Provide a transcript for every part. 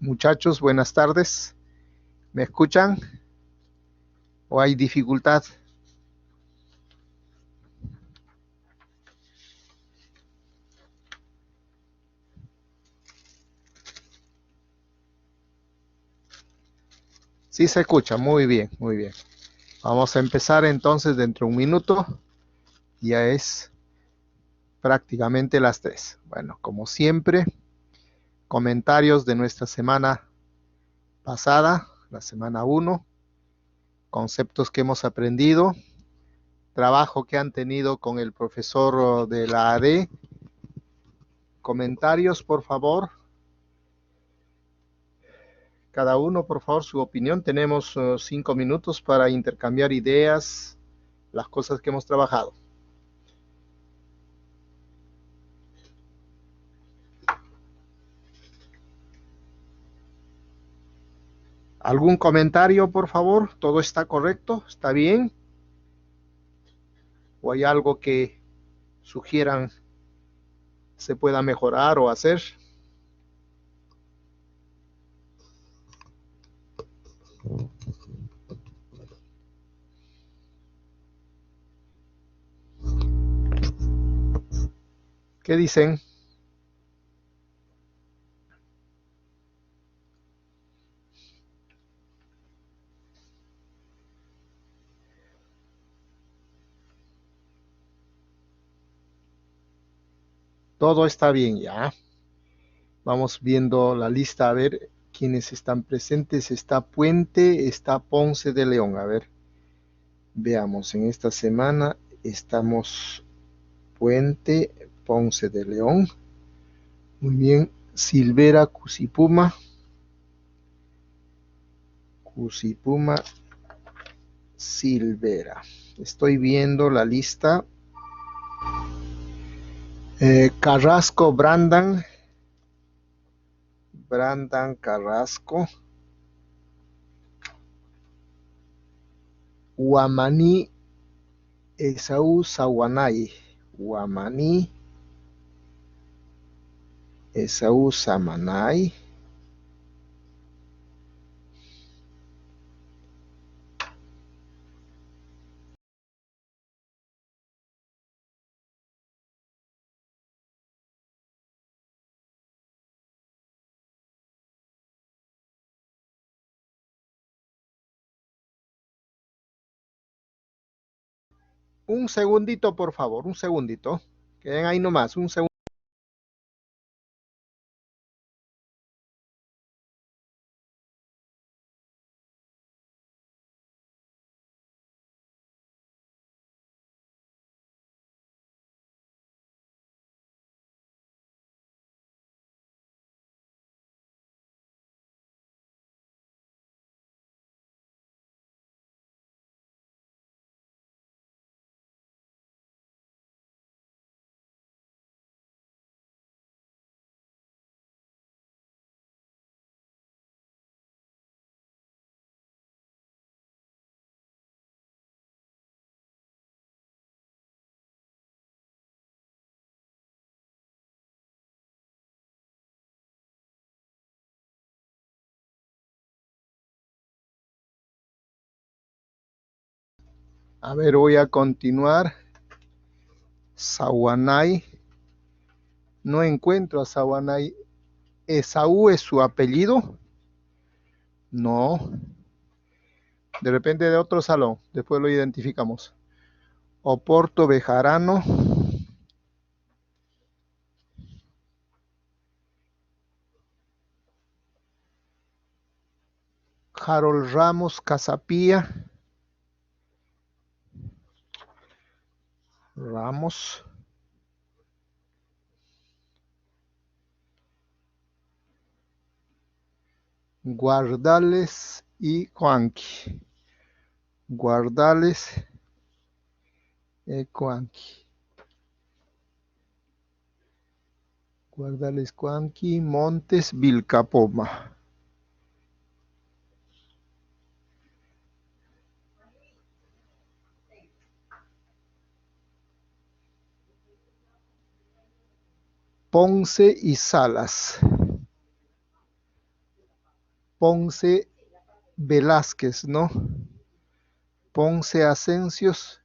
Muchachos, buenas tardes. ¿Me escuchan o hay dificultad? Sí se escucha, muy bien, muy bien. Vamos a empezar entonces dentro de un minuto. Ya es prácticamente las 3. Bueno, como siempre, comentarios de nuestra semana pasada, la semana 1, conceptos que hemos aprendido, trabajo que han tenido con el profesor de la AD. Comentarios, por favor. Cada uno, por favor, su opinión. Tenemos 5 minutos para intercambiar ideas, las cosas que hemos trabajado. ¿Algún comentario, por favor? ¿Todo está correcto? ¿Está bien? ¿O hay algo que sugieran se pueda mejorar o hacer? ¿Qué dicen? Todo está bien ya. Vamos viendo la lista a ver quiénes están presentes. Está Puente, está Ponce de León. A ver, veamos, en esta semana estamos Puente, Ponce de León. Muy bien, Silvera, Cusipuma. Cusipuma, Silvera. Estoy viendo la lista. Carrasco, Brandan. Brandan Carrasco. Huamaní, Esaú Sawanay. Huamaní, Esaú Samanay. Un segundito, por favor, un segundito. Queden ahí nomás, un segundo. A ver, voy a continuar. Sawanay. No encuentro a Sawanay. ¿Esaú es su apellido? No. De repente de otro salón. Después lo identificamos. Oporto Bejarano. Harold Ramos Casapía. Ramos. Guardales y Juanqui. Guardales y Juanqui. Guardales Juanqui. Montes Vilcapoma. Ponce y Salas. Ponce Velázquez, ¿no? Ponce Asensios.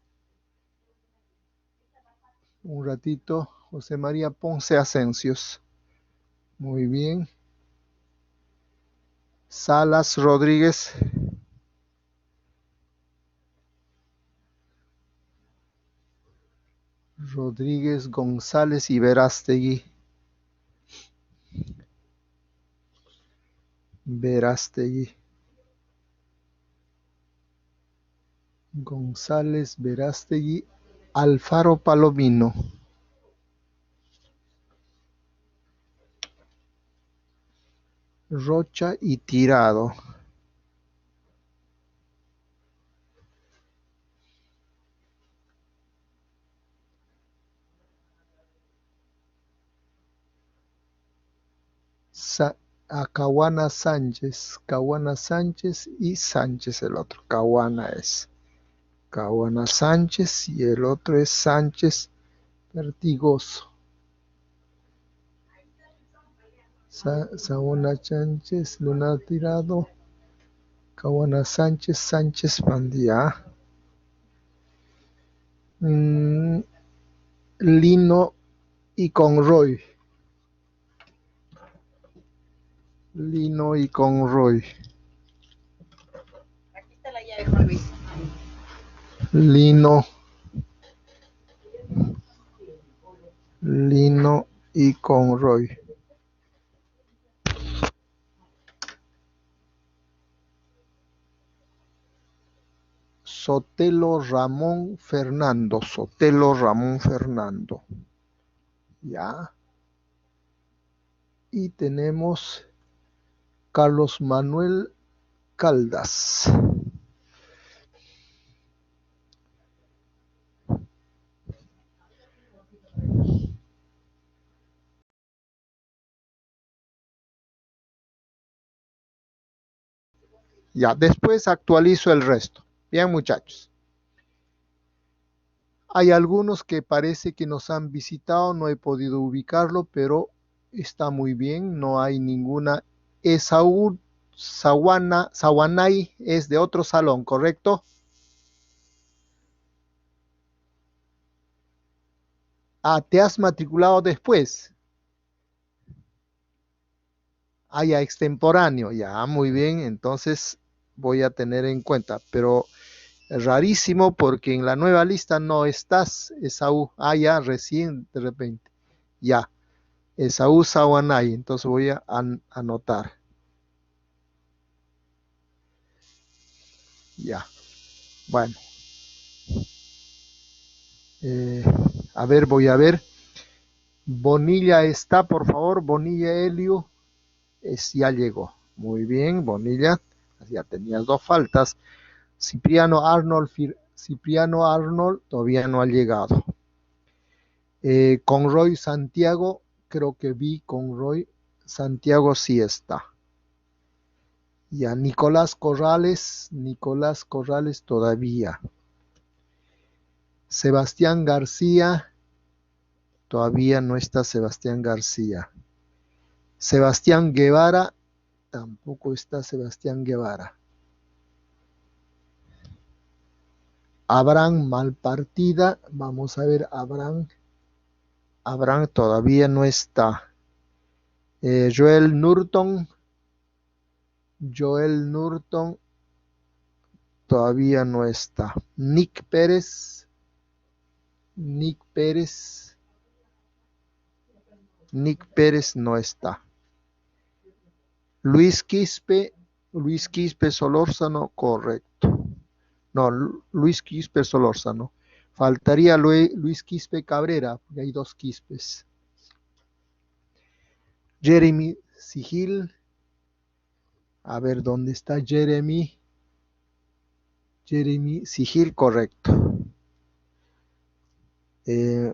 Un ratito. José María Ponce Asensios. Muy bien. Salas Rodríguez. Rodríguez González y Verástegui. Verástegui. González, Verástegui, Alfaro Palomino. Rocha y Tirado. Caguana Sánchez. Caguana Sánchez y Sánchez el otro. Caguana es. Caguana Sánchez y el otro es Sánchez Pertigoso. Saona Sánchez, Luna Tirado. Caguana Sánchez, Sánchez Pandía. Lino y Conroy. Lino y Conroy. Aquí está la llave, Juan Luis. Lino y Conroy. Sotelo Ramón Fernando. Sotelo Ramón Fernando. Ya. Y tenemos Carlos Manuel Caldas. Ya, después actualizo el resto. Bien, muchachos. Hay algunos que parece que nos han visitado, no he podido ubicarlo, pero está muy bien, no hay ninguna. Esaú Sawanay es de otro salón, ¿correcto? Ah, te has matriculado después. Ah, ya, extemporáneo, ya, muy bien, entonces voy a tener en cuenta, pero es rarísimo porque en la nueva lista no estás, Esaú. Ah, ya, recién de repente. Ya, Esaú Sawanay, entonces voy a anotar. Ya, bueno. A ver, voy a ver. Bonilla está, por favor. Bonilla Helio. Ya llegó. Muy bien, Bonilla. Ya tenías dos faltas. Cipriano Arnold, todavía no ha llegado. Conroy Santiago, creo que vi Conroy Santiago sí está. Ya, Nicolás Corrales todavía. Sebastián García, todavía no está Sebastián García. Sebastián Guevara, tampoco está Sebastián Guevara. Abraham Malpartida, vamos a ver Abraham todavía no está. Joel Nurton todavía no está. Nick Pérez no está. Luis Quispe Solórzano, correcto. No, Luis Quispe Solórzano. Faltaría Luis Quispe Cabrera, porque hay dos Quispes. Jeremy Sigil. A ver, ¿dónde está Jeremy? Jeremy Sigil, correcto.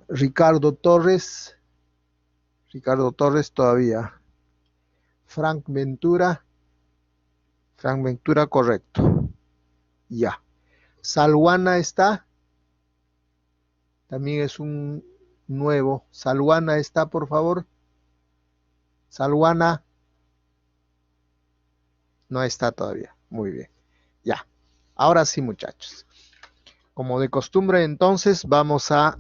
Ricardo Torres todavía. Frank Ventura, correcto. Ya. Salwana está. También es un nuevo. Salwana está, por favor. Salwana. No está todavía. Muy bien. Ya. Ahora sí, muchachos. Como de costumbre, entonces vamos a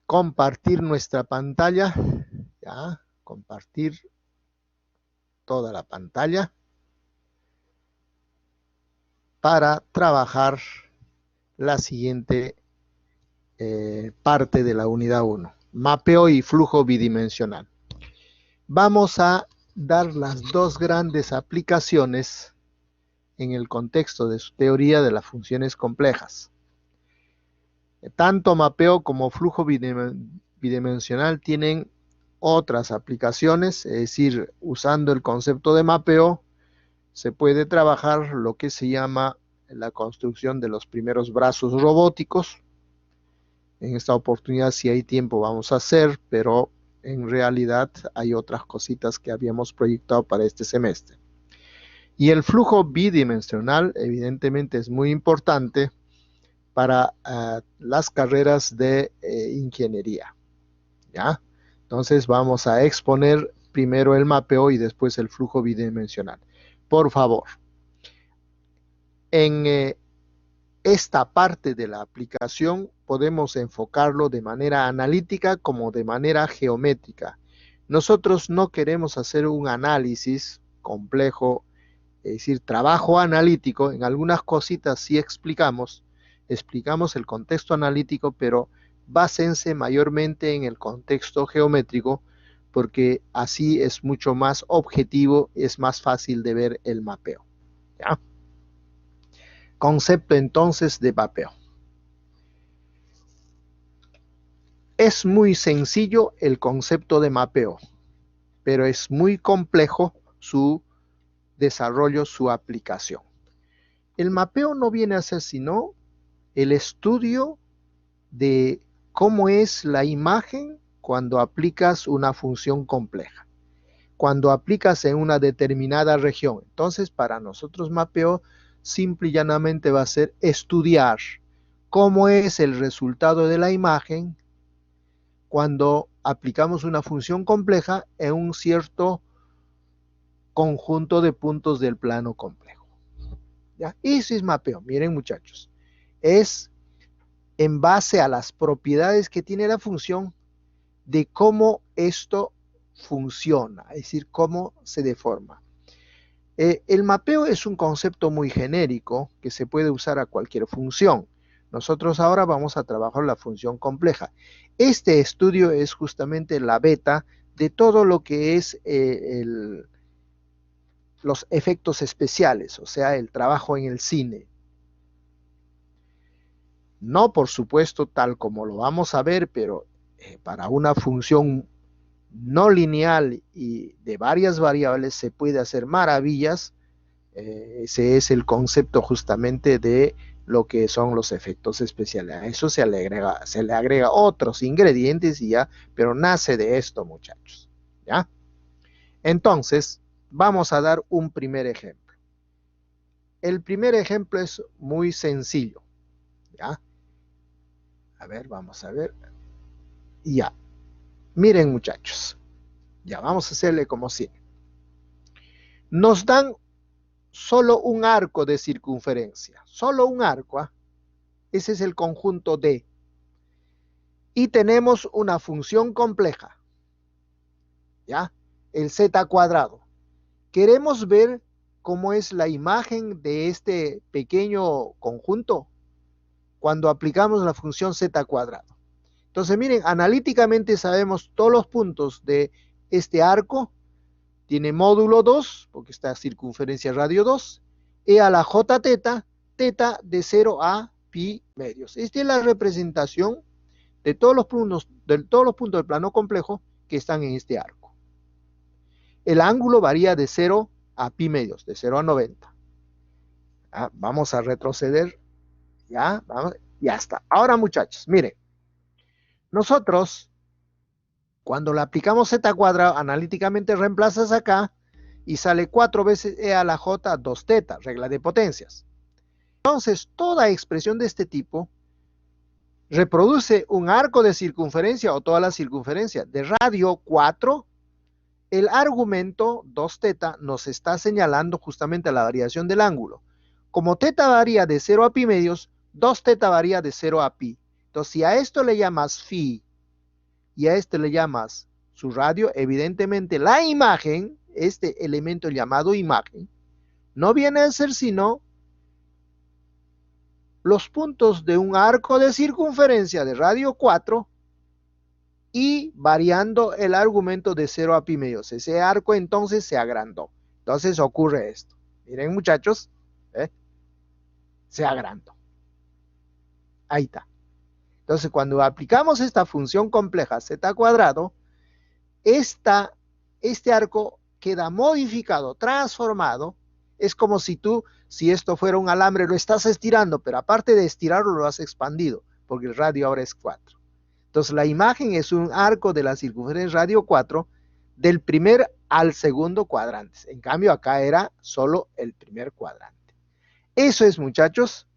compartir nuestra pantalla. Ya. Compartir toda la pantalla para trabajar la siguiente parte de la unidad 1. Mapeo y flujo bidimensional. Vamos a dar las dos grandes aplicaciones en el contexto de su teoría de las funciones complejas. Tanto mapeo como flujo bidimensional tienen otras aplicaciones, es decir, usando el concepto de mapeo, se puede trabajar lo que se llama la construcción de los primeros brazos robóticos. En esta oportunidad, si hay tiempo, vamos a hacer, pero en realidad hay otras cositas que habíamos proyectado para este semestre. Y el flujo bidimensional, evidentemente, es muy importante para las carreras de ingeniería. ¿Ya? Entonces vamos a exponer primero el mapeo y después el flujo bidimensional. Por favor, en esta parte de la aplicación podemos enfocarlo de manera analítica como de manera geométrica. Nosotros no queremos hacer un análisis complejo, es decir, trabajo analítico. En algunas cositas sí explicamos el contexto analítico, pero básense mayormente en el contexto geométrico, porque así es mucho más objetivo, es más fácil de ver el mapeo. ¿Ya? Concepto entonces de mapeo. Es muy sencillo el concepto de mapeo, pero es muy complejo su desarrollo, su aplicación. El mapeo no viene a ser sino el estudio de cómo es la imagen cuando aplicas una función compleja, cuando aplicas en una determinada región. Entonces, para nosotros mapeo simple y llanamente va a ser estudiar cómo es el resultado de la imagen cuando aplicamos una función compleja en un cierto conjunto de puntos del plano complejo. ¿Ya? Eso es mapeo. Miren, muchachos, es en base a las propiedades que tiene la función de cómo esto funciona, es decir, cómo se deforma. El mapeo es un concepto muy genérico que se puede usar a cualquier función. Nosotros ahora vamos a trabajar la función compleja. Este estudio es justamente la beta de todo lo que es los efectos especiales, o sea, el trabajo en el cine. No, por supuesto, tal como lo vamos a ver, pero para una función no lineal y de varias variables se puede hacer maravillas. Ese es el concepto justamente de lo que son los efectos especiales. A eso se le agrega otros ingredientes y ya, pero nace de esto, muchachos. ¿Ya? Entonces, vamos a dar un primer ejemplo. El primer ejemplo es muy sencillo. ¿Ya? A ver, vamos a ver. Ya. Miren, muchachos. Ya, vamos a hacerle como si. Nos dan solo un arco de circunferencia. Solo un arco. ¿Ah? Ese es el conjunto D. Y tenemos una función compleja. ¿Ya? El z cuadrado. Queremos ver cómo es la imagen de este pequeño conjunto cuando aplicamos la función z cuadrado. Entonces, miren, analíticamente sabemos todos los puntos de este arco. Tiene módulo 2, porque está circunferencia radio 2, e a la j teta, teta de 0 a pi medios. Esta es la representación de todos los puntos del plano complejo que están en este arco. El ángulo varía de 0 a pi medios, de 0 a 90. Vamos a retroceder. Ya, vamos, ya está. Ahora, muchachos, miren. Nosotros, cuando le aplicamos z cuadrado, analíticamente reemplazas acá y sale 4 veces e a la j 2 teta, regla de potencias. Entonces, toda expresión de este tipo reproduce un arco de circunferencia o toda la circunferencia de radio 4 el argumento 2θ nos está señalando justamente la variación del ángulo. Como θ varía de 0 a pi medios, 2θ varía de 0 a pi. Entonces, si a esto le llamas phi y a este le llamas su radio, evidentemente la imagen, este elemento llamado imagen, no viene a ser sino los puntos de un arco de circunferencia de radio 4 y variando el argumento de 0 a pi medios. Ese arco entonces se agrandó. Entonces ocurre esto. Miren, muchachos, se agrandó. Ahí está. Entonces, cuando aplicamos esta función compleja z cuadrado, este arco queda modificado, transformado. Es como si esto fuera un alambre, lo estás estirando, pero aparte de estirarlo, lo has expandido, porque el radio ahora es 4. Entonces, la imagen es un arco de la circunferencia radio 4 del primer al segundo cuadrante. En cambio, acá era solo el primer cuadrante. Eso es, muchachos,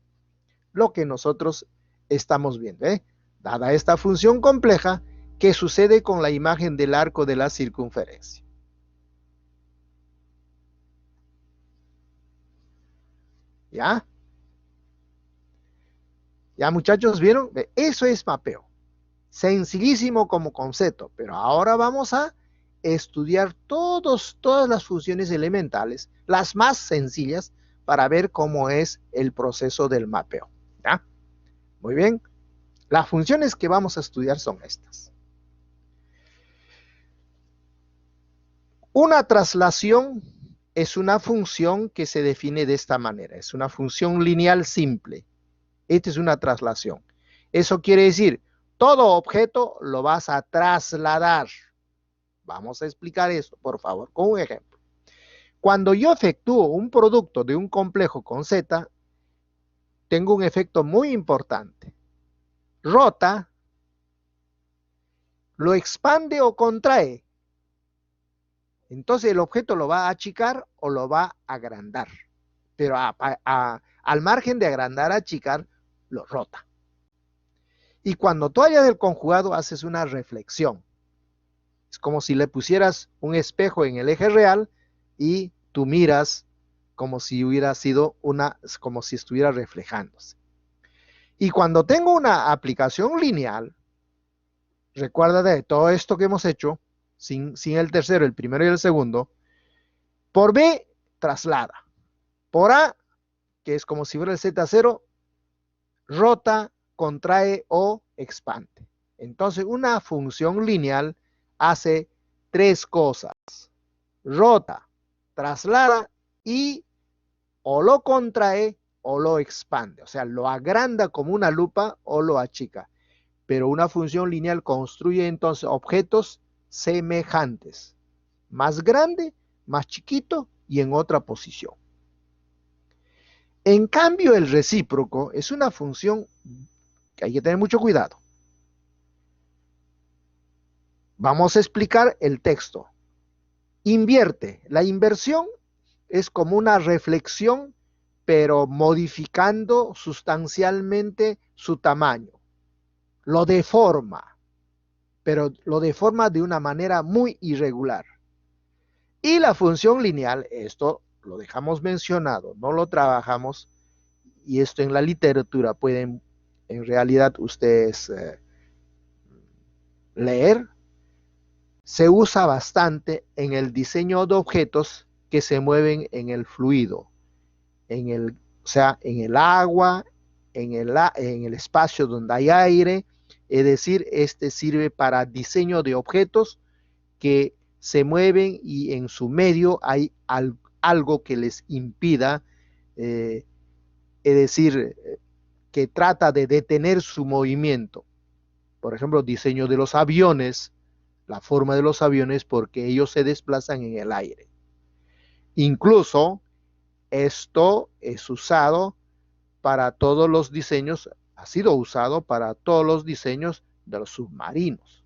lo que nosotros estamos viendo. Dada esta función compleja, ¿qué sucede con la imagen del arco de la circunferencia? ¿Ya? ¿Ya, muchachos, vieron? Eso es mapeo. Sencillísimo como concepto, pero ahora vamos a estudiar todas las funciones elementales, las más sencillas, para ver cómo es el proceso del mapeo. ¿Ya? Muy bien. Las funciones que vamos a estudiar son estas. Una traslación es una función que se define de esta manera. Es una función lineal simple. Esta es una traslación. Eso quiere decir, todo objeto lo vas a trasladar. Vamos a explicar eso, por favor, con un ejemplo. Cuando yo efectúo un producto de un complejo con Z, tengo un efecto muy importante. Rota, lo expande o contrae. Entonces el objeto lo va a achicar o lo va a agrandar. Pero al margen de agrandar, achicar, lo rota. Y cuando tú hayas el conjugado, haces una reflexión. Es como si le pusieras un espejo en el eje real y tú miras como si hubiera sido como si estuviera reflejándose. Y cuando tengo una aplicación lineal, recuerda de todo esto que hemos hecho, sin el tercero, el primero y el segundo, por B traslada, por A, que es como si fuera el Z0, rota, contrae o expande. Entonces, una función lineal hace tres cosas: rota, traslada y o lo contrae o lo expande. O sea, lo agranda como una lupa o lo achica. Pero una función lineal construye entonces objetos semejantes. Más grande, más chiquito y en otra posición. En cambio, el recíproco es una función que hay que tener mucho cuidado. Vamos a explicar el texto. Invierte. La inversión es como una reflexión, pero modificando sustancialmente su tamaño. Lo deforma, pero lo deforma de una manera muy irregular. Y la función lineal, esto lo dejamos mencionado, no lo trabajamos, y esto en la literatura pueden en realidad ustedes leer, se usa bastante en el diseño de objetos que se mueven en el fluido, o sea, en el agua, en el espacio donde hay aire. Es decir, este sirve para diseño de objetos que se mueven y en su medio hay algo que les impida, es decir, que trata de detener su movimiento. Por ejemplo, diseño de los aviones, la forma de los aviones, porque ellos se desplazan en el aire. Incluso esto es usado para todos los diseños, ha sido usado para todos los diseños de los submarinos.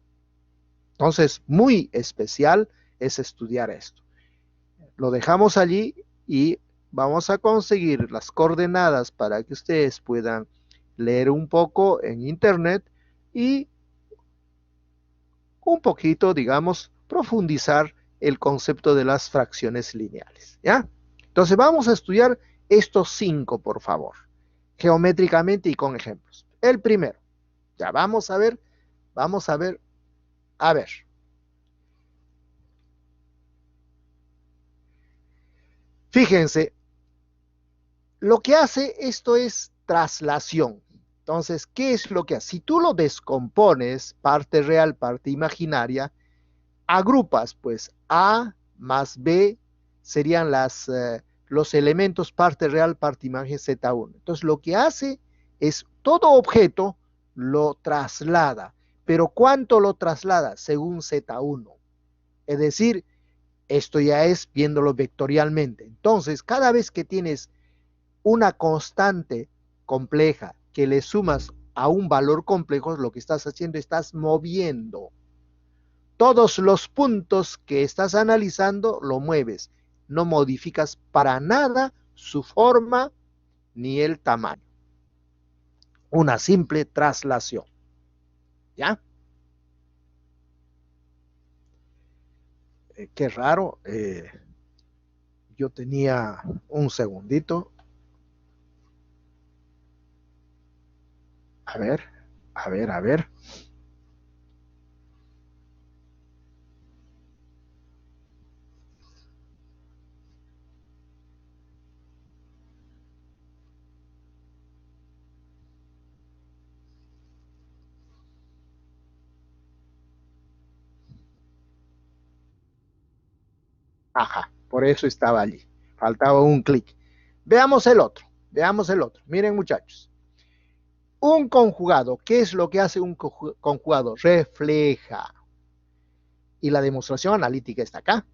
Entonces, muy especial es estudiar esto. Lo dejamos allí y vamos a conseguir las coordenadas para que ustedes puedan leer un poco en internet y un poquito, digamos, profundizar el concepto de las fracciones lineales, ¿ya? Entonces vamos a estudiar estos 5, por favor, geométricamente y con ejemplos. El primero, ya vamos a ver, a ver. Fíjense, lo que hace esto es traslación. Entonces, ¿qué es lo que hace? Si tú lo descompones, parte real, parte imaginaria, agrupas, pues A más B serían los elementos parte real, parte imagen Z1. Entonces, lo que hace es todo objeto lo traslada. Pero ¿cuánto lo traslada? Según Z1. Es decir, esto ya es viéndolo vectorialmente. Entonces, cada vez que tienes una constante compleja que le sumas a un valor complejo, lo que estás haciendo, estás moviendo. Todos los puntos que estás analizando lo mueves. No modificas para nada su forma ni el tamaño. Una simple traslación. ¿Ya? Qué raro. Yo tenía un segundito. A ver, a ver, a ver. Ajá, por eso estaba allí. Faltaba un clic. Veamos el otro. Veamos el otro. Miren, muchachos. Un conjugado. ¿Qué es lo que hace un conjugado? Refleja. Y la demostración analítica está acá.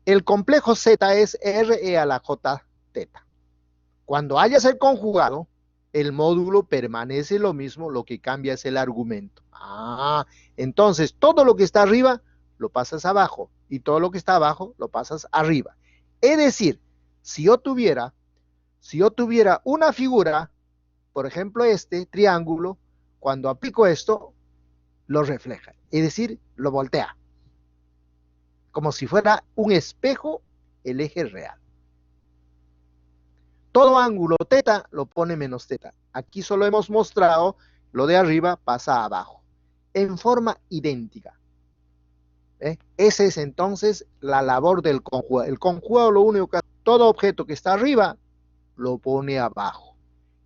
El complejo Z es RE a la J teta. Cuando hayas el conjugado, el módulo permanece lo mismo, lo que cambia es el argumento. Entonces todo lo que está arriba lo pasas abajo y todo lo que está abajo lo pasas arriba. Es decir, si yo tuviera una figura, por ejemplo este triángulo, cuando aplico esto, lo refleja, es decir, lo voltea, como si fuera un espejo el eje real. Todo ángulo teta lo pone menos teta. Aquí solo hemos mostrado lo de arriba pasa abajo, en forma idéntica. Esa es entonces la labor del conjugado. El conjugado lo único que hace, todo objeto que está arriba lo pone abajo.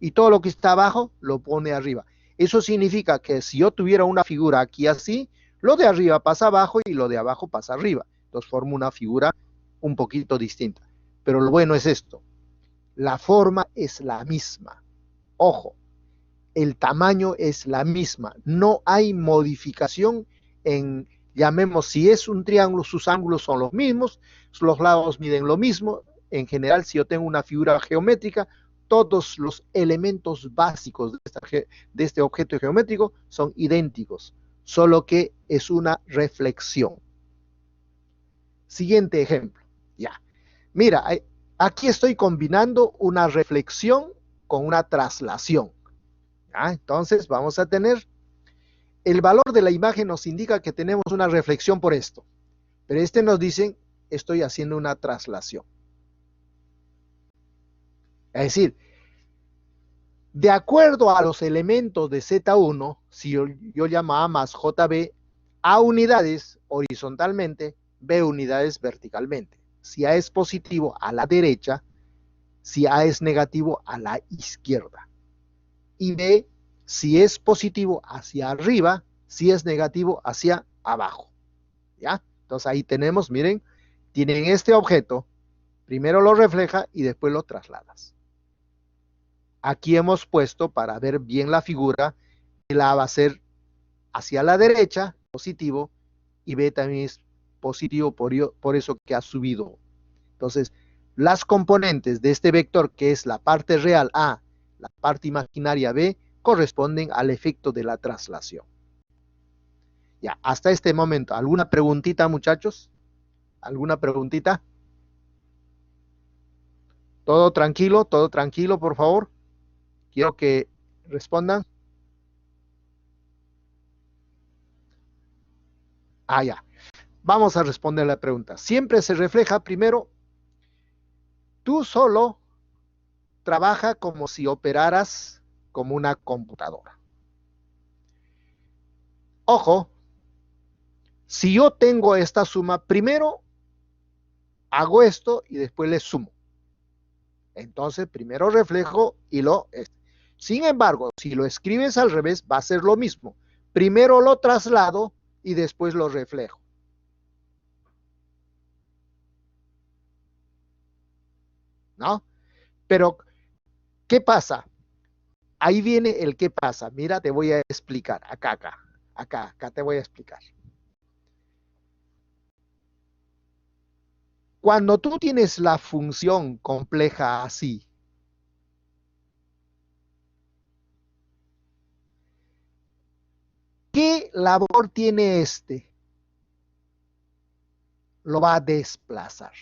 Y todo lo que está abajo lo pone arriba. Eso significa que si yo tuviera una figura aquí así, lo de arriba pasa abajo y lo de abajo pasa arriba. Entonces forma una figura un poquito distinta. Pero lo bueno es esto. La forma es la misma. Ojo, el tamaño es la misma. No hay modificación en, llamemos, si es un triángulo, sus ángulos son los mismos, los lados miden lo mismo. En general, si yo tengo una figura geométrica, todos los elementos básicos de este objeto geométrico son idénticos, solo que es una reflexión. Siguiente ejemplo. Ya. Mira, aquí estoy combinando una reflexión con una traslación. ¿Ya? Entonces vamos a tener, el valor de la imagen nos indica que tenemos una reflexión por esto, pero este nos dice, estoy haciendo una traslación. Es decir, de acuerdo a los elementos de Z1, si yo llamo A más JB, A unidades horizontalmente, B unidades verticalmente. Si A es positivo, a la derecha; si A es negativo, a la izquierda. Y B, si es positivo, hacia arriba; si es negativo, hacia abajo. ¿Ya? Entonces ahí tenemos, miren, tienen este objeto, primero lo refleja y después lo trasladas. Aquí hemos puesto, para ver bien la figura, el A va a ser hacia la derecha, positivo, y B también es positivo, por eso que ha subido. Entonces, las componentes de este vector, que es la parte real A, la parte imaginaria B, corresponden al efecto de la traslación. Ya, hasta este momento, ¿alguna preguntita, muchachos? ¿Alguna preguntita? Todo tranquilo, por favor. Quiero que respondan. Ya. Vamos a responder la pregunta. Siempre se refleja primero, tú solo trabaja como si operaras como una computadora. Ojo, si yo tengo esta suma, primero hago esto y después le sumo. Entonces, primero reflejo y lo... Sin embargo, si lo escribes al revés, va a ser lo mismo. Primero lo traslado y después lo reflejo. ¿No? Pero, ¿qué pasa? Ahí viene el qué pasa. Mira, te voy a explicar. Acá te voy a explicar. Cuando tú tienes la función compleja así, ¿qué labor tiene este? Lo va a desplazar.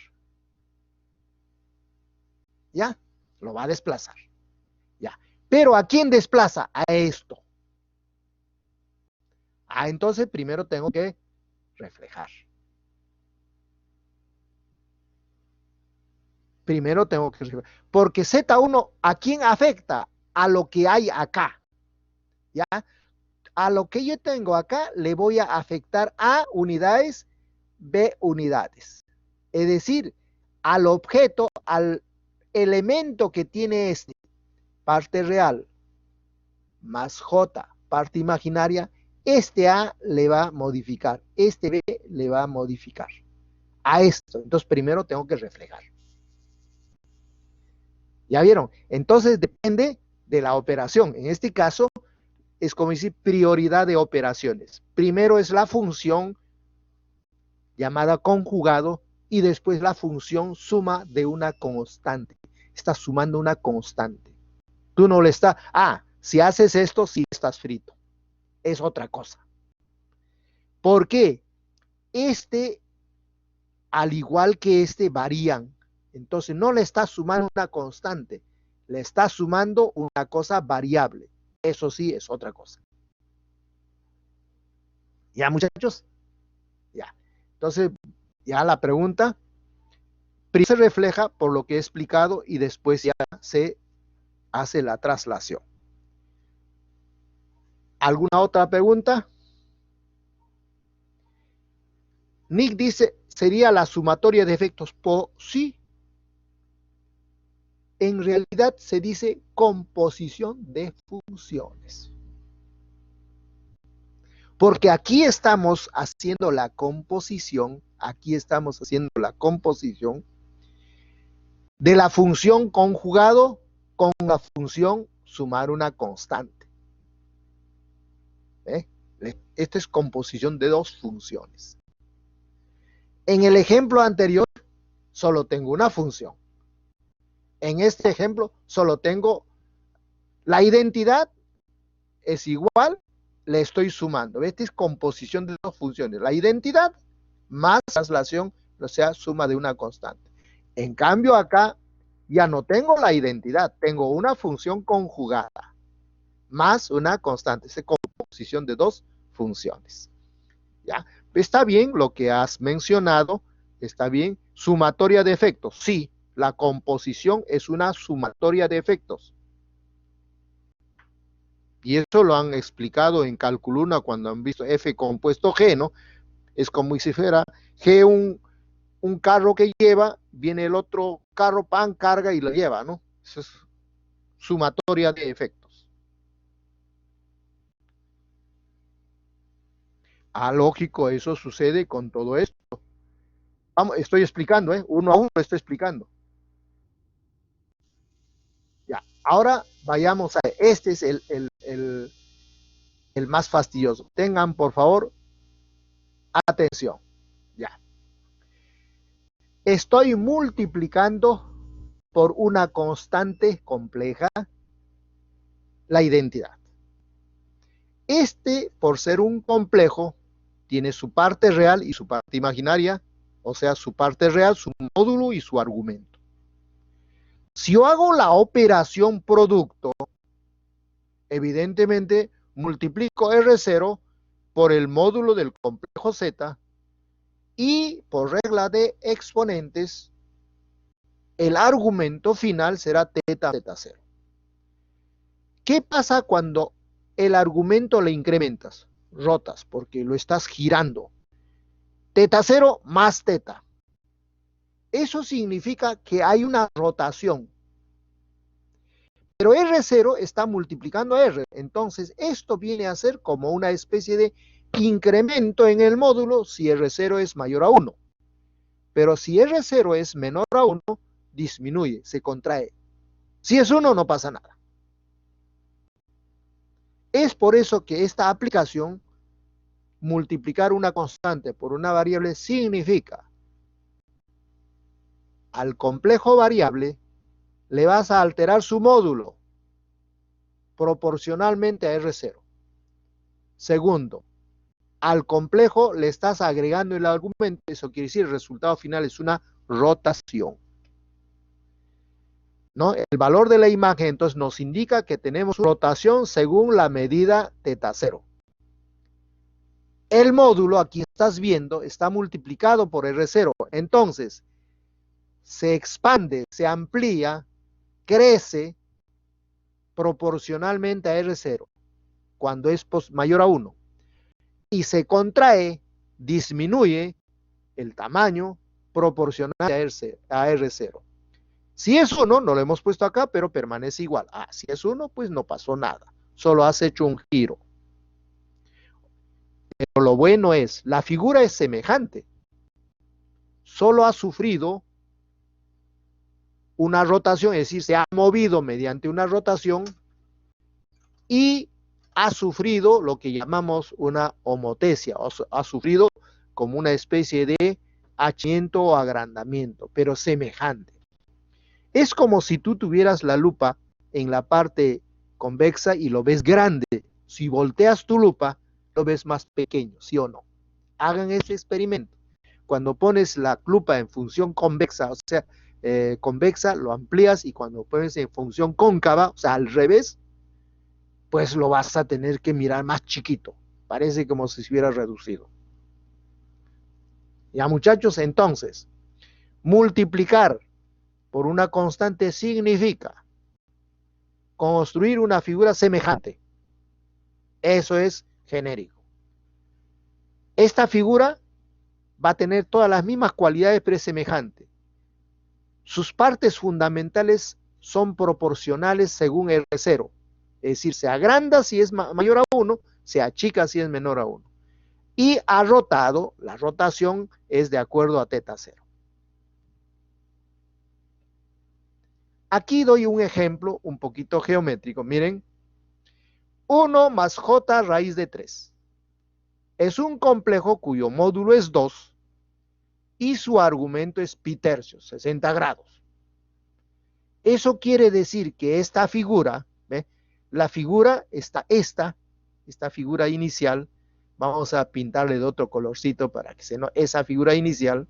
¿Ya? Lo va a desplazar. ¿Ya? Pero ¿a quién desplaza? A esto. Entonces primero tengo que reflejar. Primero tengo que reflejar. Porque Z1, ¿a quién afecta? A lo que hay acá. ¿Ya? A lo que yo tengo acá le voy a afectar A unidades, B unidades. Es decir, al objeto, al elemento que tiene este, parte real, más J, parte imaginaria, este A le va a modificar, este B le va a modificar a esto. Entonces primero tengo que reflejar. ¿Ya vieron? Entonces depende de la operación. En este caso es como decir prioridad de operaciones. Primero es la función llamada conjugado y después la función suma de una constante. Estás sumando una constante. Tú no le estás, si haces esto, sí estás frito. Es otra cosa. ¿Por qué? Este, al igual que este, varían. Entonces no le estás sumando una constante, le estás sumando una cosa variable. Eso sí es otra cosa. ¿Ya, muchachos? Ya. Entonces, ya la pregunta se refleja por lo que he explicado y después ya se hace la traslación. ¿Alguna otra pregunta? Nick dice, ¿sería la sumatoria de efectos? Sí. En realidad se dice composición de funciones. Porque aquí estamos haciendo la composición, de la función conjugado con la función sumar una constante. Esta es composición de dos funciones. En el ejemplo anterior, solo tengo una función. En este ejemplo, solo tengo la identidad, es igual, le estoy sumando. Esta es composición de dos funciones. La identidad más traslación, o sea, suma de una constante. En cambio, acá ya no tengo la identidad, tengo una función conjugada más una constante. Es composición de dos funciones. ¿Ya? Está bien lo que has mencionado, está bien. Sumatoria de efectos, sí, la composición es una sumatoria de efectos. Y eso lo han explicado en cálculo 1 cuando han visto F compuesto G, ¿no? Es como si fuera G un carro que lleva, viene el otro carro, pan, carga y lo lleva, ¿no? Eso es sumatoria de efectos. Lógico, eso sucede con todo esto. Vamos, estoy explicando, uno a uno lo estoy explicando. Ya, ahora vayamos a, este es el más fastidioso. Tengan, por favor, atención. Ya. Estoy multiplicando por una constante compleja la identidad. Este, por ser un complejo, tiene su parte real y su parte imaginaria, o sea, su parte real, su módulo y su argumento. Si yo hago la operación producto, evidentemente multiplico R0 por el módulo del complejo Z y por regla de exponentes, el argumento final será teta teta 0. ¿Qué pasa cuando el argumento le incrementas? Rotas, porque lo estás girando. Teta 0 más teta. Eso significa que hay una rotación. Pero R0 está multiplicando a R. Entonces, esto viene a ser como una especie de incremento en el módulo si R0 es mayor a 1. Pero si R0 es menor a 1, disminuye, se contrae. Si es 1, no pasa nada. Es por eso que esta aplicación, multiplicar una constante por una variable, significa al complejo variable le vas a alterar su módulo proporcionalmente a R0. Segundo, al complejo le estás agregando el argumento, eso quiere decir el resultado final es una rotación. ¿No? El valor de la imagen entonces nos indica que tenemos rotación según la medida teta 0. El módulo, aquí estás viendo, está multiplicado por R0. Entonces, se expande, se amplía, crece proporcionalmente a R0 cuando es mayor a 1. Y se contrae, disminuye el tamaño proporcional a R0. Si es 1, no lo hemos puesto acá, pero permanece igual. Si es 1, pues no pasó nada. Solo has hecho un giro. Pero lo bueno es, la figura es semejante. Solo ha sufrido una rotación, es decir, se ha movido mediante una rotación y ha sufrido lo que llamamos una homotesia, o ha sufrido como una especie de achamiento o agrandamiento, pero semejante. Es como si tú tuvieras la lupa en la parte convexa y lo ves grande. Si volteas tu lupa, lo ves más pequeño, ¿sí o no? Hagan ese experimento. Cuando pones la lupa en función convexa, o sea, convexa, lo amplías, y cuando pones en función cóncava, o sea, al revés, pues lo vas a tener que mirar más chiquito. Parece como si se hubiera reducido. Ya, muchachos, entonces, multiplicar por una constante significa construir una figura semejante. Eso es genérico. Esta figura va a tener todas las mismas cualidades, pero es semejante. Sus partes fundamentales son proporcionales según R0. Es decir, se agranda si es mayor a 1, se achica si es menor a 1. Y ha rotado, la rotación es de acuerdo a teta 0. Aquí doy un ejemplo un poquito geométrico. Miren, 1 más j raíz de 3. Es un complejo cuyo módulo es 2 y su argumento es pi tercios, 60 grados. Eso quiere decir que esta figura, ¿ve? La figura está esta figura inicial, vamos a pintarle de otro colorcito para que se note esa figura inicial.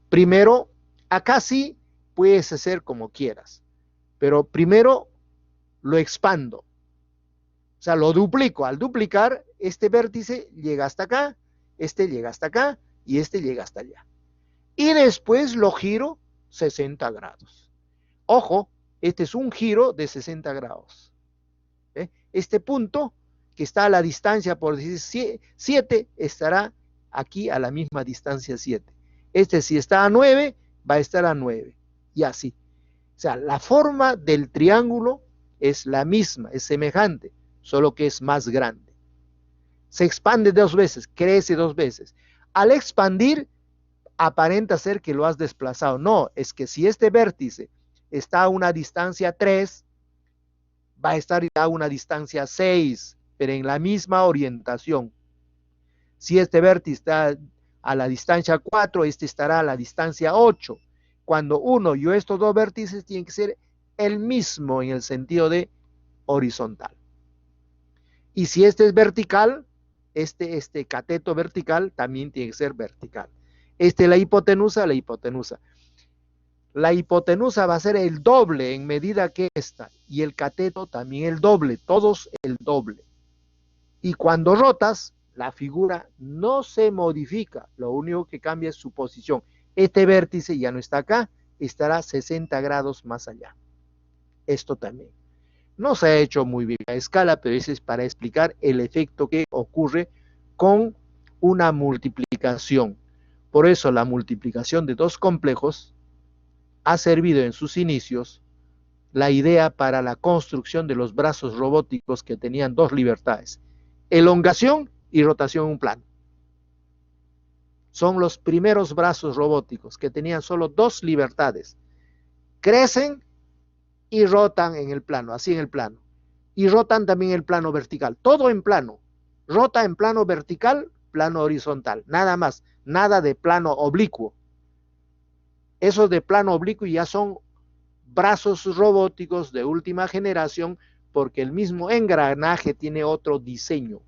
Primero, acá sí puedes hacer como quieras, pero primero lo expando, o sea, lo duplico. Al duplicar, este vértice llega hasta acá, este llega hasta acá y este llega hasta allá. Y después lo giro 60 grados. Ojo, este es un giro de 60 grados. ¿Eh? Este punto que está a la distancia, por decir 7, estará aquí a la misma distancia 7. Este, si está a 9, va a estar a 9. Y así. O sea, la forma del triángulo es la misma, es semejante, solo que es más grande. Se expande 2 veces, crece 2 veces. Al expandir, aparenta ser que lo has desplazado. No, es que si este vértice está a una distancia 3, va a estar a una distancia 6, pero en la misma orientación. Si este vértice está a la distancia 4, este estará a la distancia 8. Cuando uno y estos dos vértices tienen que ser el mismo en el sentido de horizontal. Y si este es vertical, este cateto vertical también tiene que ser vertical. La hipotenusa. La hipotenusa va a ser el doble en medida que esta, y el cateto también el doble, todos el doble. Y cuando rotas, la figura no se modifica, lo único que cambia es su posición. Este vértice ya no está acá, estará 60 grados más allá. Esto también. No se ha hecho muy bien a escala, pero eso es para explicar el efecto que ocurre con una multiplicación. Por eso la multiplicación de dos complejos ha servido en sus inicios la idea para la construcción de los brazos robóticos que tenían dos libertades, elongación y rotación en un plano. Son los primeros brazos robóticos que tenían solo dos libertades. Crecen y rotan en el plano, así en el plano. Y rotan también en el plano vertical, todo en plano. Rota en plano vertical, plano horizontal, nada más, nada de plano oblicuo. Esos de plano oblicuo ya son brazos robóticos de última generación porque el mismo engranaje tiene otro diseño.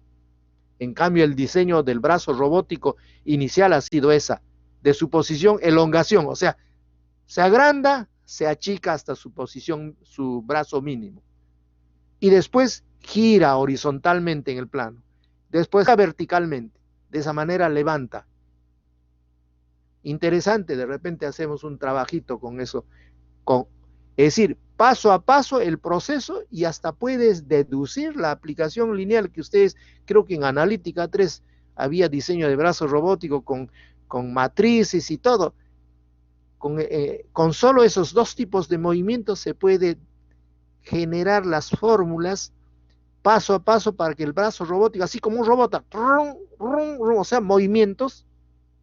En cambio, el diseño del brazo robótico inicial ha sido esa, de su posición elongación, o sea, se agranda, se achica hasta su posición, su brazo mínimo. Y después gira horizontalmente en el plano. Después verticalmente. De esa manera levanta. Interesante, de repente hacemos un trabajito con eso. Es decir, paso a paso el proceso y hasta puedes deducir la aplicación lineal que ustedes, creo que en Analítica 3 había diseño de brazo robótico con matrices y todo. Con solo esos dos tipos de movimientos se puede generar las fórmulas paso a paso para que el brazo robótico, así como un robot, o sea, movimientos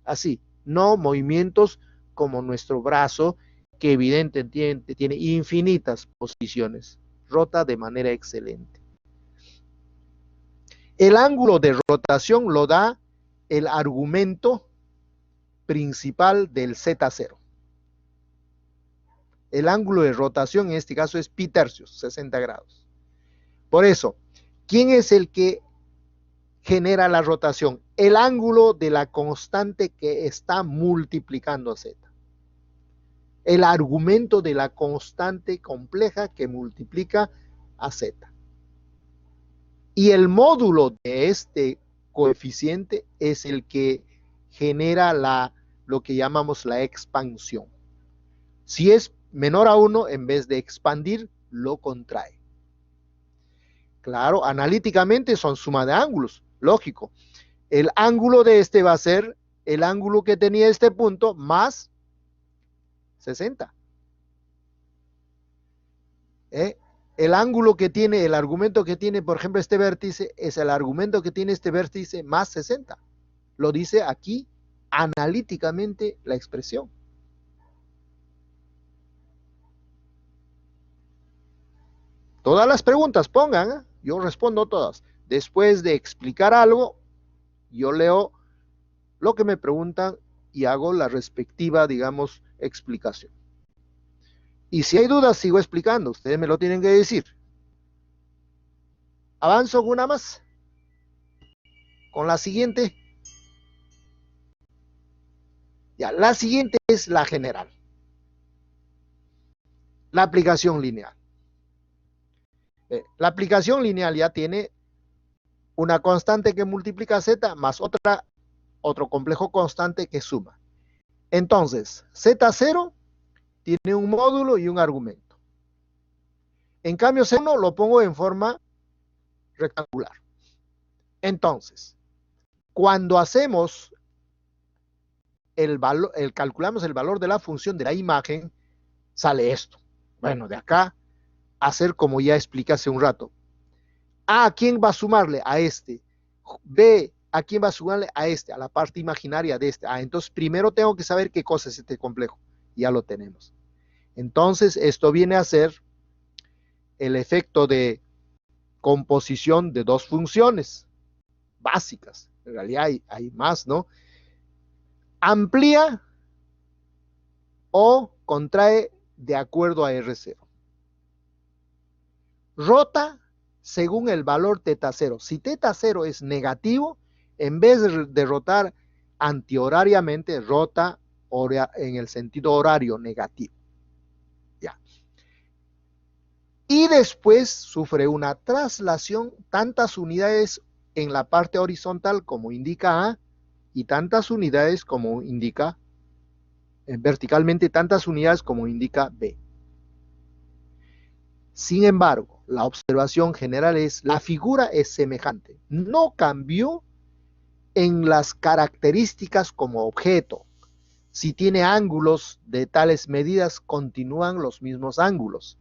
así, no movimientos como nuestro brazo, que evidentemente tiene infinitas posiciones, rota de manera excelente. El ángulo de rotación lo da el argumento principal del Z0. El ángulo de rotación en este caso es pi tercios, 60 grados. Por eso, ¿quién es el que genera la rotación? El ángulo de la constante que está multiplicando a z. El argumento de la constante compleja que multiplica a z. Y el módulo de este coeficiente es el que genera lo que llamamos la expansión. Si es menor a 1, en vez de expandir, lo contrae. Claro, analíticamente son suma de ángulos, lógico. El ángulo de este va a ser el ángulo que tenía este punto más 60. El ángulo que tiene, el argumento que tiene, por ejemplo, este vértice, es el argumento que tiene este vértice más 60. Lo dice aquí analíticamente la expresión. Todas las preguntas pongan, yo respondo todas. Después de explicar algo, yo leo lo que me preguntan y hago la respectiva, digamos, explicación. Y si hay dudas, sigo explicando. Ustedes me lo tienen que decir. Avanzo con una más. Con la siguiente. Ya, la siguiente es la general. La aplicación lineal. La aplicación lineal ya tiene una constante que multiplica z más otro complejo constante que suma. Entonces, Z0 tiene un módulo y un argumento. En cambio, Z1 lo pongo en forma rectangular. Entonces, cuando hacemos calculamos el valor de la función de la imagen, sale esto. Bueno, de acá, hacer como ya expliqué hace un rato. A, ¿a quién va a sumarle? A este. B, ¿a quién va a sumarle? A este, a la parte imaginaria de este. Entonces, primero tengo que saber qué cosa es este complejo. Ya lo tenemos. Entonces, esto viene a ser el efecto de composición de dos funciones básicas. En realidad hay más, ¿no? Amplía o contrae de acuerdo a R0. Rota según el valor θ0. Si θ0 es negativo, en vez de rotar antihorariamente, rota en el sentido horario negativo. Ya. Y después sufre una traslación tantas unidades en la parte horizontal como indica A y tantas unidades como indica verticalmente, tantas unidades como indica B. Sin embargo, la observación general es la figura es semejante, no cambió en las características como objeto. Si tiene ángulos de tales medidas, continúan los mismos ángulos.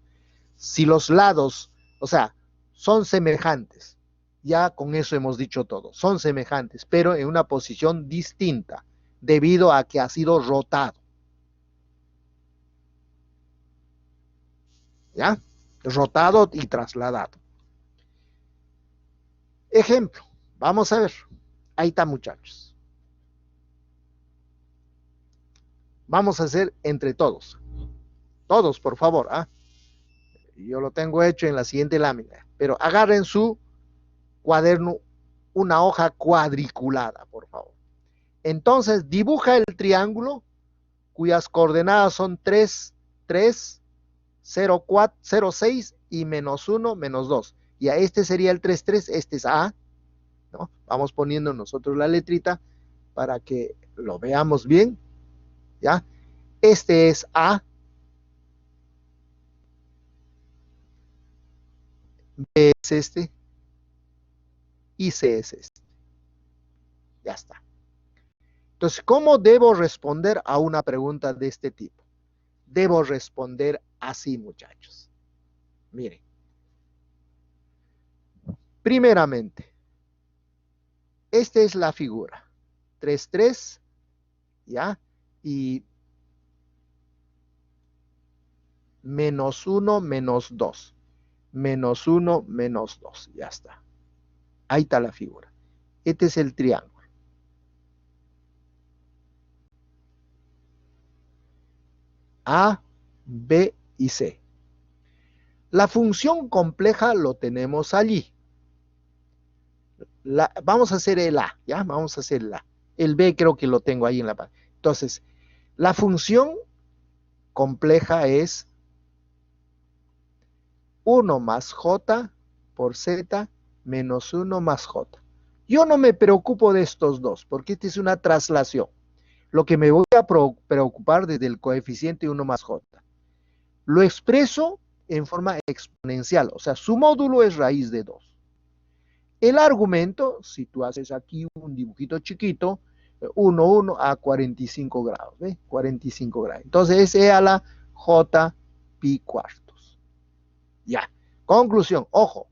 Si los lados, o sea, son semejantes, ya con eso hemos dicho todo, son semejantes, pero en una posición distinta, debido a que ha sido rotado. ¿Ya? Rotado y trasladado. Ejemplo, vamos a ver. Ahí está, muchachos. Vamos a hacer entre todos. Todos, por favor. ¿Ah? Yo lo tengo hecho en la siguiente lámina. Pero agarren su cuaderno, una hoja cuadriculada, por favor. Entonces, dibuja el triángulo cuyas coordenadas son 3, 3, 0, 4, 0, 6 y menos 1, menos 2. Ya este sería el 3, 3, este es A. ¿No? Vamos poniendo nosotros la letrita para que lo veamos bien. ¿Ya? Este es A. B es este. Y C es este. Ya está. Entonces, ¿cómo debo responder a una pregunta de este tipo? Debo responder así, muchachos. Miren. Primeramente, esta es la figura. 3, 3, ¿ya? Y menos 1, menos 2. Menos 1, menos 2. Ya está. Ahí está la figura. Este es el triángulo. A, B y C. La función compleja lo tenemos allí. Vamos a hacer el A, ¿ya? Vamos a hacer el A. El B creo que lo tengo ahí en la parte. Entonces, la función compleja es 1 más J por Z menos 1 más J. Yo no me preocupo de estos dos, porque esta es una traslación. Lo que me voy a preocupar desde el coeficiente 1 más J. Lo expreso en forma exponencial, o sea, su módulo es raíz de 2. El argumento, si tú haces aquí un dibujito chiquito, 1, 1 a 45 grados, ¿ve? 45 grados. Entonces es E a la J pi cuartos. Ya. Conclusión, ojo.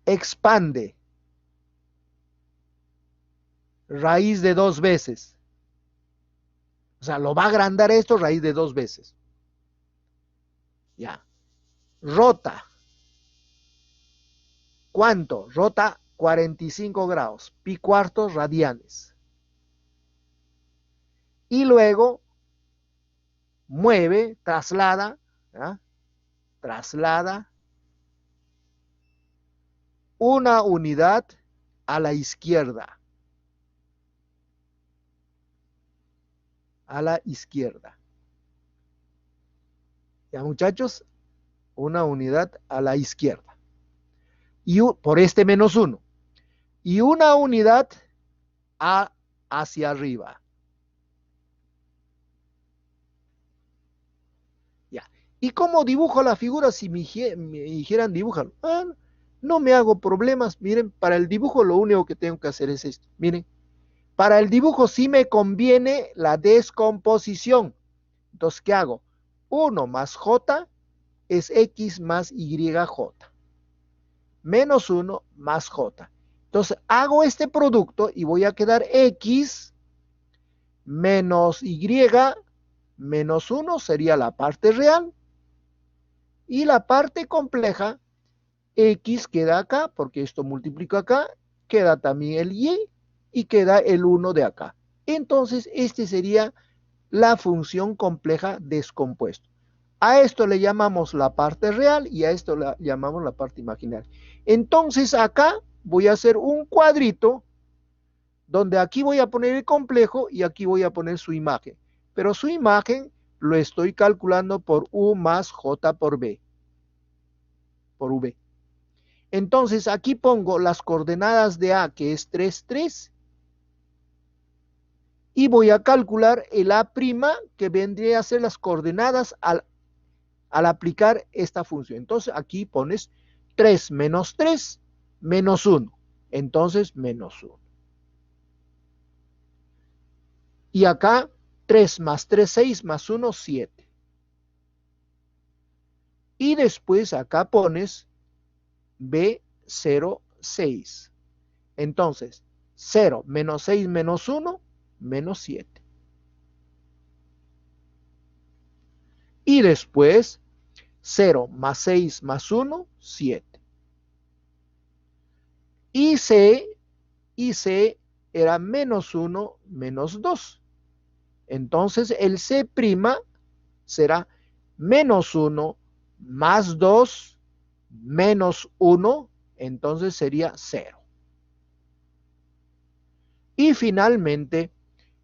Expande raíz de 2 veces. O sea, lo va a agrandar esto raíz de 2 veces. Ya. Rota. ¿Cuánto? Rota 45 grados. Pi cuartos radianes. Y luego mueve, traslada, ¿ya? Traslada una unidad a la izquierda. A la izquierda. Ya, muchachos, una unidad a la izquierda. Y por este menos 1. Y una unidad hacia arriba. Ya. ¿Y cómo dibujo la figura si me dijeran dibujan? No me hago problemas. Miren, para el dibujo lo único que tengo que hacer es esto. Miren, para el dibujo sí me conviene la descomposición. Entonces, ¿qué hago? 1 más J es X más YJ. Menos 1 más J. Entonces, hago este producto y voy a quedar X menos Y menos 1 sería la parte real. Y la parte compleja, X queda acá, porque esto multiplico acá, queda también el y queda el 1 de acá. Entonces, este sería la función compleja descompuesto. A esto le llamamos la parte real y a esto le llamamos la parte imaginaria. Entonces, acá voy a hacer un cuadrito donde aquí voy a poner el complejo y aquí voy a poner su imagen. Pero su imagen lo estoy calculando por U más J por B. Por V. Entonces aquí pongo las coordenadas de A, que es 3, 3, y voy a calcular el A', que vendría a ser las coordenadas al aplicar esta función. Entonces aquí pones 3 menos 3 menos 1. Entonces menos 1. Y acá 3 más 3, 6 más 1, 7. Y después acá pones B0, 6. Entonces 0 menos 6 menos 1, menos 7. Y después 0 más 6 más 1, 7. Y C era menos 1 menos 2. Entonces el C' será menos 1 más 2 menos 1, entonces sería 0. Y finalmente,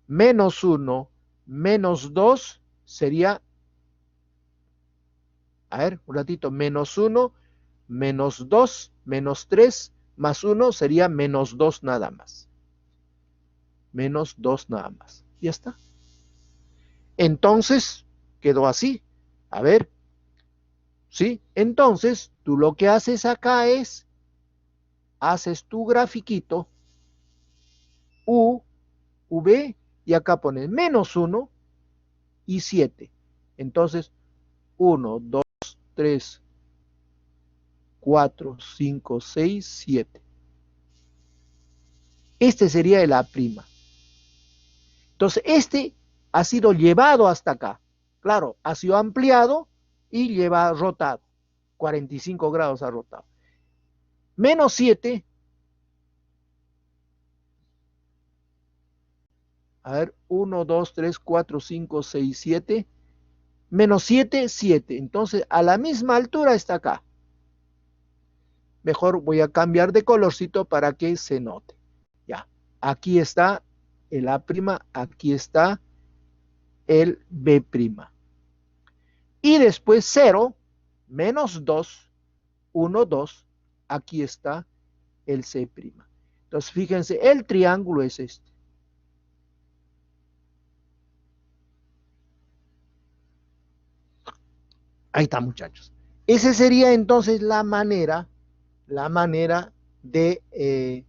menos 1 menos 2 sería, a ver, un ratito, menos 1 menos 2 menos 3 más 1 sería menos 2 nada más. Menos 2 nada más. Ya está. Entonces, quedó así. A ver, ¿sí? Entonces, tú lo que haces acá es, haces tu grafiquito, U, V, y acá pones menos 1 y 7. Entonces, 1, 2, 3, 4, 5, 6, 7. Este sería el A'. Entonces, este ha sido llevado hasta acá. Claro, ha sido ampliado y lleva rotado. 45 grados ha rotado. Menos 7. A ver, 1, 2, 3, 4, 5, 6, 7. Menos 7, 7. Entonces, a la misma altura está acá. Mejor voy a cambiar de colorcito para que se note. Ya, aquí está el A', aquí está el B'. Y después 0, menos 2, 1, 2, aquí está el C'. Entonces, fíjense, el triángulo es este. Ahí está, muchachos. Esa sería entonces la manera de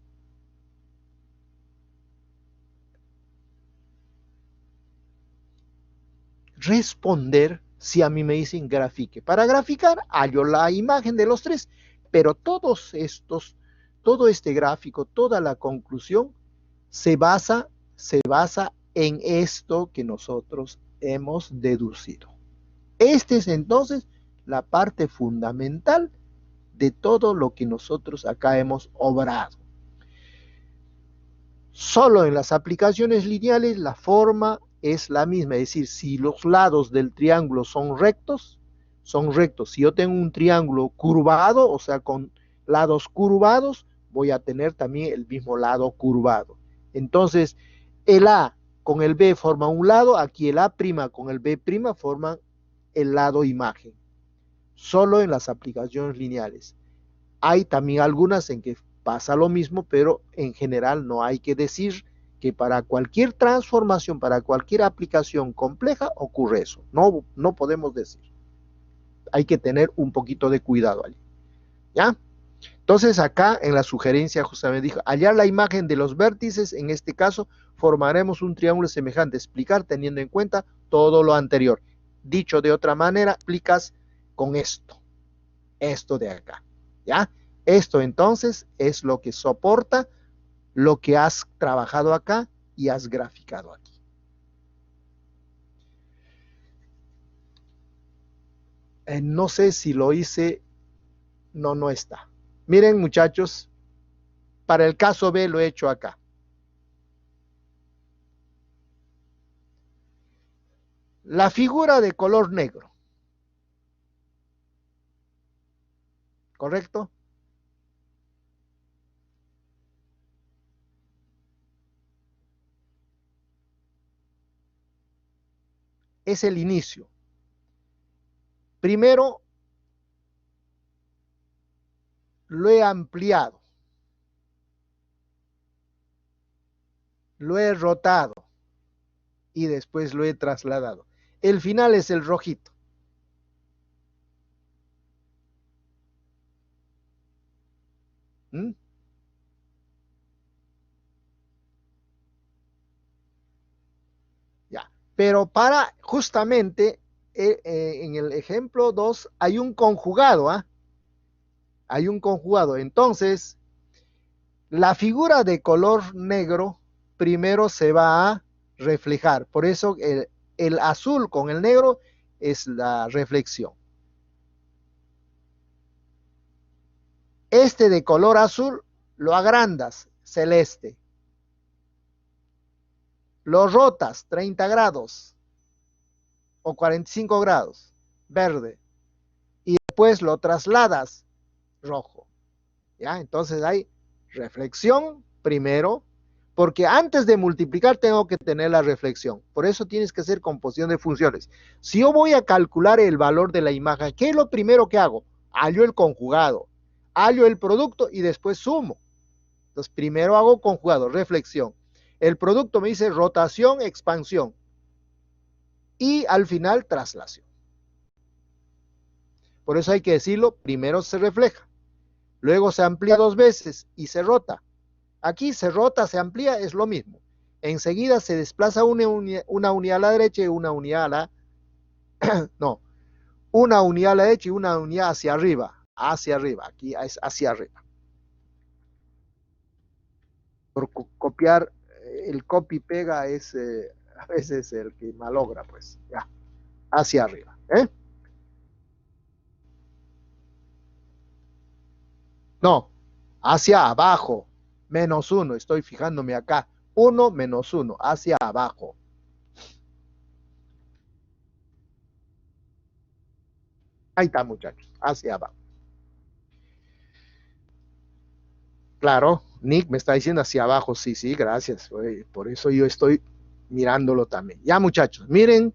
responder si a mí me dicen grafique. Para graficar, hallo la imagen de los tres, pero todo este gráfico, toda la conclusión se basa en esto que nosotros hemos deducido. Esta es entonces la parte fundamental de todo lo que nosotros acá hemos obrado. Solo en las aplicaciones lineales la forma es la misma, es decir, si los lados del triángulo son rectos, son rectos. Si yo tengo un triángulo curvado, o sea, con lados curvados, voy a tener también el mismo lado curvado. Entonces, el A con el B forman un lado, aquí el A' con el B' forman el lado imagen. Solo en las aplicaciones lineales. Hay también algunas en que pasa lo mismo, pero en general no hay que decir que para cualquier transformación, para cualquier aplicación compleja, ocurre eso. No, no podemos decir. Hay que tener un poquito de cuidado allí. ¿Ya? Entonces acá en la sugerencia justamente dijo, hallar la imagen de los vértices, en este caso formaremos un triángulo semejante, explicar teniendo en cuenta todo lo anterior. Dicho de otra manera, explicas con esto de acá. ¿Ya? Esto entonces es lo que soporta lo que has trabajado acá y has graficado aquí. No sé si lo hice, no, no está. Miren muchachos, para el caso B lo he hecho acá. La figura de color negro, ¿correcto? Es el inicio. Primero, lo he ampliado, lo he rotado y después lo he trasladado. El final es el rojito. ¿Mm? Ya. Pero para justamente en el ejemplo 2 hay un conjugado, ¿ah? Hay un conjugado. Entonces, la figura de color negro primero se va a reflejar. Por eso el azul con el negro es la reflexión. Este de color azul lo agrandas, celeste. Lo rotas 30 grados o 45 grados, verde. Y después lo trasladas, rojo. ¿Ya? Entonces hay reflexión primero, porque antes de multiplicar tengo que tener la reflexión. Por eso tienes que hacer composición de funciones. Si yo voy a calcular el valor de la imagen, ¿qué es lo primero que hago? Hallo el conjugado, hallo el producto y después sumo. Entonces primero hago conjugado, reflexión. El producto me dice rotación, expansión. Y al final traslación. Por eso hay que decirlo, primero se refleja, luego se amplía dos veces y se rota. Aquí se rota, se amplía, es lo mismo. Enseguida se desplaza una unidad a la derecha y una unidad a la... no, una unidad a la derecha y una unidad hacia arriba, aquí es hacia arriba. Por copiar, el copy-pega es a veces el que malogra, pues, ya, hacia arriba. No, hacia abajo, menos uno, estoy fijándome acá. Uno menos uno, hacia abajo. Ahí está, muchachos, hacia abajo. Claro, Nick me está diciendo hacia abajo. Sí, sí, gracias. Oye, por eso yo estoy mirándolo también. Ya, muchachos, miren,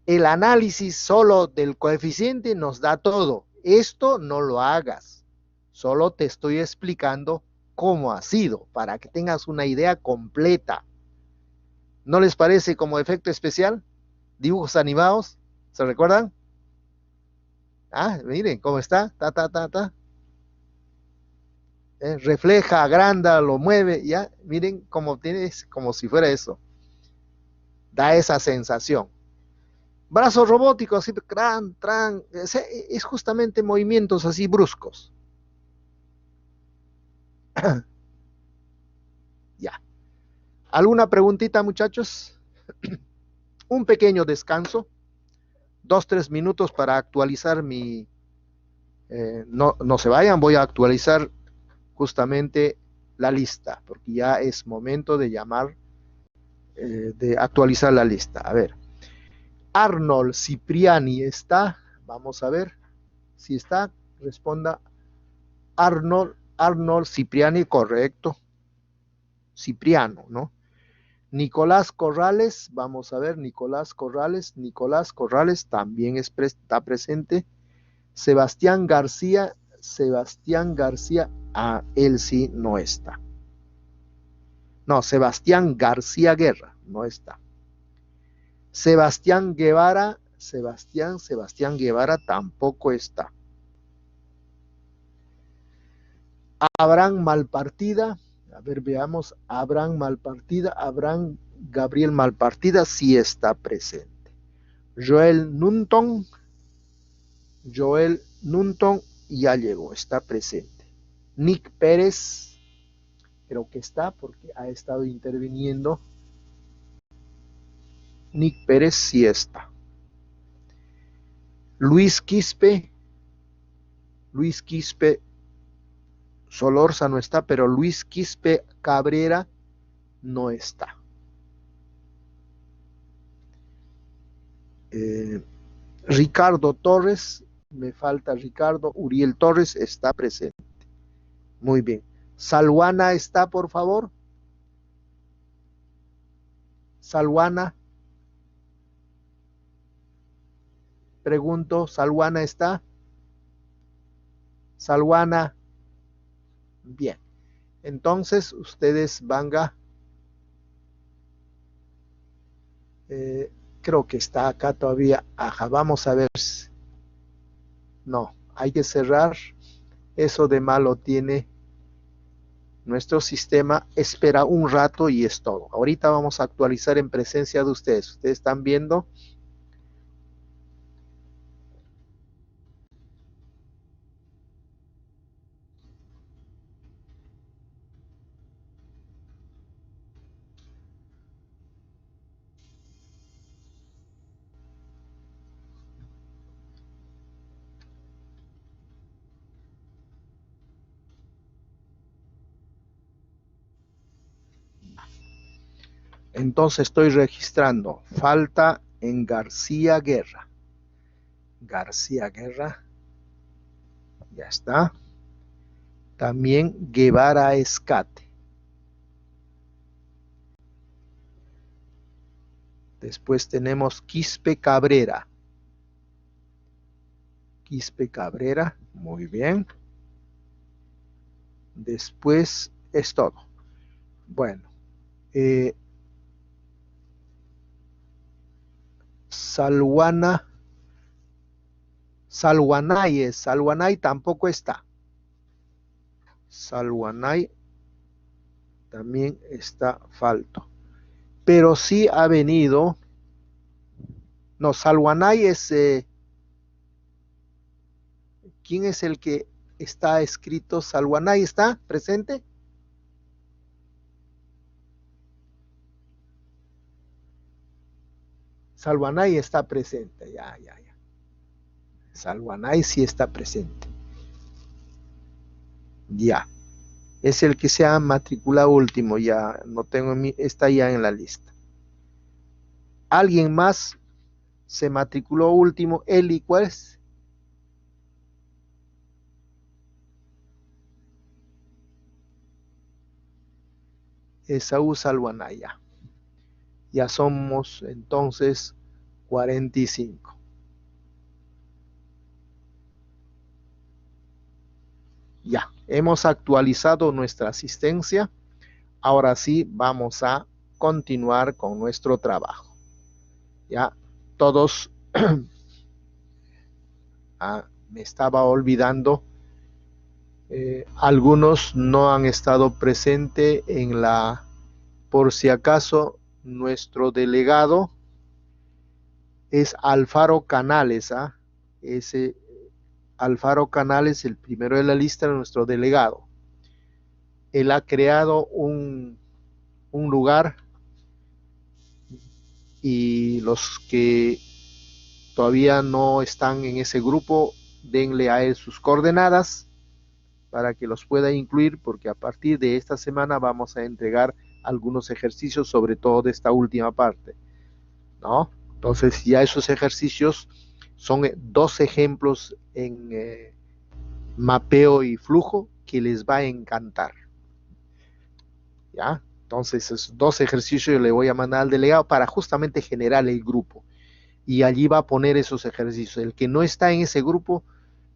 el análisis solo del coeficiente nos da todo. Esto no lo hagas. Solo te estoy explicando cómo ha sido, para que tengas una idea completa. ¿No les parece como efecto especial? Dibujos animados, ¿se recuerdan? Ah, miren cómo está, ta, ta, ta, ta. Refleja, agranda, lo mueve, ya, miren cómo tienes, como si fuera eso. Da esa sensación. Brazos robóticos, así, tran, tran, es justamente movimientos así bruscos. Ya. ¿Alguna preguntita, muchachos? Un pequeño descanso, 2, 3 minutos para actualizar mi... no, no se vayan, voy a actualizar justamente la lista, porque ya es momento de llamar, de actualizar la lista. A ver, Arnold Cipriani está, vamos a ver si está, responda Arnold Cipriani, correcto, Cipriano, ¿no? Nicolás Corrales, vamos a ver, Nicolás Corrales también está presente. Sebastián García, él sí no está. No, Sebastián García Guerra, no está. Sebastián Guevara tampoco está. Abraham Malpartida, a ver, veamos, Abraham Gabriel Malpartida sí está presente. Joel Nunton ya llegó, está presente. Nick Pérez, creo que está porque ha estado interviniendo. Nick Pérez sí está. Luis Quispe Solorza no está, pero Luis Quispe Cabrera no está. Ricardo Torres, me falta Ricardo. Uriel Torres está presente. Muy bien. Salwana está, por favor. Salwana. Pregunto, ¿Salwana está? Salwana. Bien. Entonces, ustedes van a... creo que está acá todavía. Ajá, vamos a ver. No, hay que cerrar. Eso de malo tiene nuestro sistema. Espera un rato y es todo. Ahorita vamos a actualizar en presencia de ustedes. Ustedes están viendo. Entonces estoy registrando. Falta en García Guerra. García Guerra. Ya está. También Guevara Escate. Después tenemos Quispe Cabrera. Quispe Cabrera. Muy bien. Después es todo. Bueno. Salwana. Salwanay tampoco está. Salwanay también está falto. Pero sí ha venido. No, Salwanay es... ¿quién es el que está escrito? ¿Salwanay está presente? Salwanay está presente, ya. Salwanay sí está presente. Ya. Es el que se ha matriculado último, ya no tengo está ya en la lista. ¿Alguien más se matriculó último? Eli, ¿cuál es? Esaú Salwanaya. Ya somos entonces 45. Ya, hemos actualizado nuestra asistencia. Ahora sí vamos a continuar con nuestro trabajo. Ya, todos... me estaba olvidando. Algunos no han estado presentes en la... Por si acaso, nuestro delegado es Alfaro Canales. Ese Alfaro Canales, el primero de la lista, de nuestro delegado. Él ha creado un lugar y los que todavía no están en ese grupo, denle a él sus coordenadas para que los pueda incluir, porque a partir de esta semana vamos a entregar algunos ejercicios, sobre todo de esta última parte, ¿no? Entonces ya esos ejercicios son 2 ejemplos en mapeo y flujo que les va a encantar, ¿ya? Entonces esos 2 ejercicios yo le voy a mandar al delegado para justamente generar el grupo, y allí va a poner esos ejercicios. El que no está en ese grupo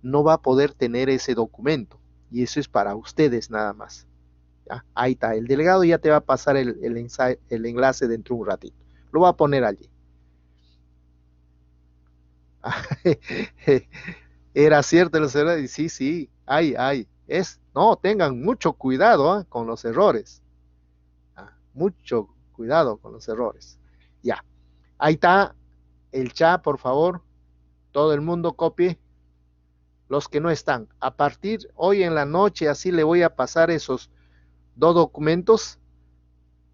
no va a poder tener ese documento, y eso es para ustedes nada más. ¿Ya? Ahí está, el delegado ya te va a pasar el enlace dentro de un ratito. Lo va a poner allí. Era cierto los errores. Sí, hay. No, tengan mucho cuidado con los errores. Mucho cuidado con los errores. Ya, ahí está el chat, por favor. Todo el mundo copie. Los que no están. A partir hoy en la noche, así le voy a pasar esos 2 documentos.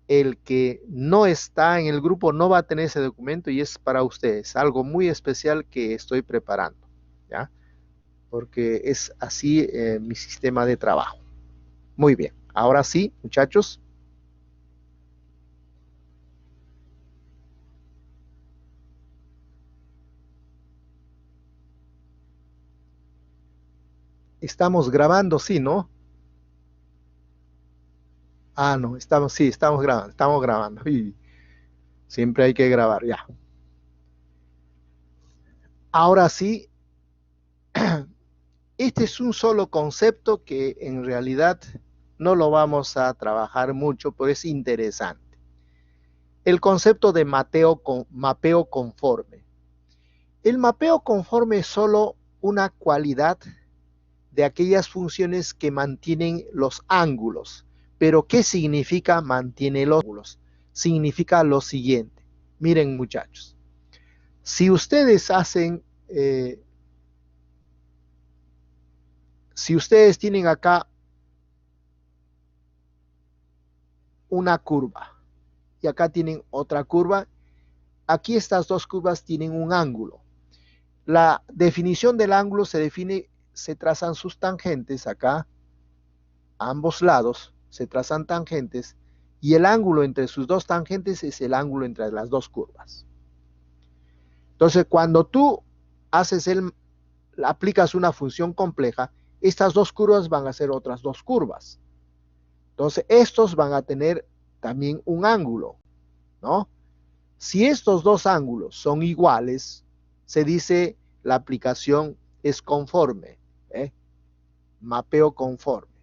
El que no está en el grupo no va a tener ese documento y es para ustedes, algo muy especial que estoy preparando, ¿ya? Porque es así mi sistema de trabajo. Muy bien, ahora sí, muchachos. Estamos grabando, sí, ¿no? No, estamos grabando. Y siempre hay que grabar, ya. Ahora sí, Este es un solo concepto que en realidad no lo vamos a trabajar mucho, pero es interesante. El concepto de mapeo conforme. El mapeo conforme es solo una cualidad de aquellas funciones que mantienen los ángulos. Pero ¿qué significa mantiene los ángulos? Significa lo siguiente. Miren, muchachos, si ustedes hacen, si ustedes tienen acá una curva y acá tienen otra curva, aquí estas dos curvas tienen un ángulo. La definición del ángulo se define, se trazan sus tangentes acá, a ambos lados se trazan tangentes, y el ángulo entre sus dos tangentes es el ángulo entre las dos curvas. Entonces, cuando tú aplicas una función compleja, estas dos curvas van a ser otras dos curvas. Entonces, estos van a tener también un ángulo, ¿no? Si estos dos ángulos son iguales, se dice la aplicación es conforme, mapeo conforme.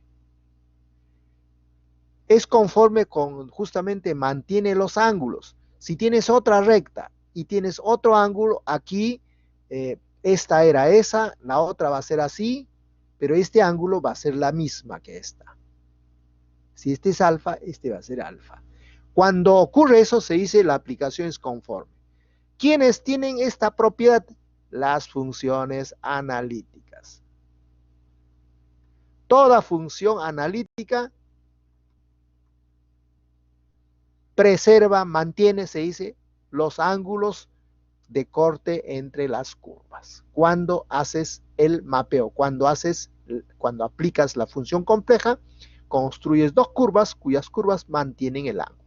Es conforme con, justamente mantiene los ángulos. Si tienes otra recta y tienes otro ángulo, aquí esta era esa, la otra va a ser así, pero este ángulo va a ser la misma que esta. Si este es alfa, este va a ser alfa. Cuando ocurre eso, se dice la aplicación es conforme. ¿Quiénes tienen esta propiedad? Las funciones analíticas. Toda función analítica preserva, mantiene, se dice, los ángulos de corte entre las curvas. Cuando haces el mapeo, cuando aplicas la función compleja, construyes dos curvas cuyas curvas mantienen el ángulo.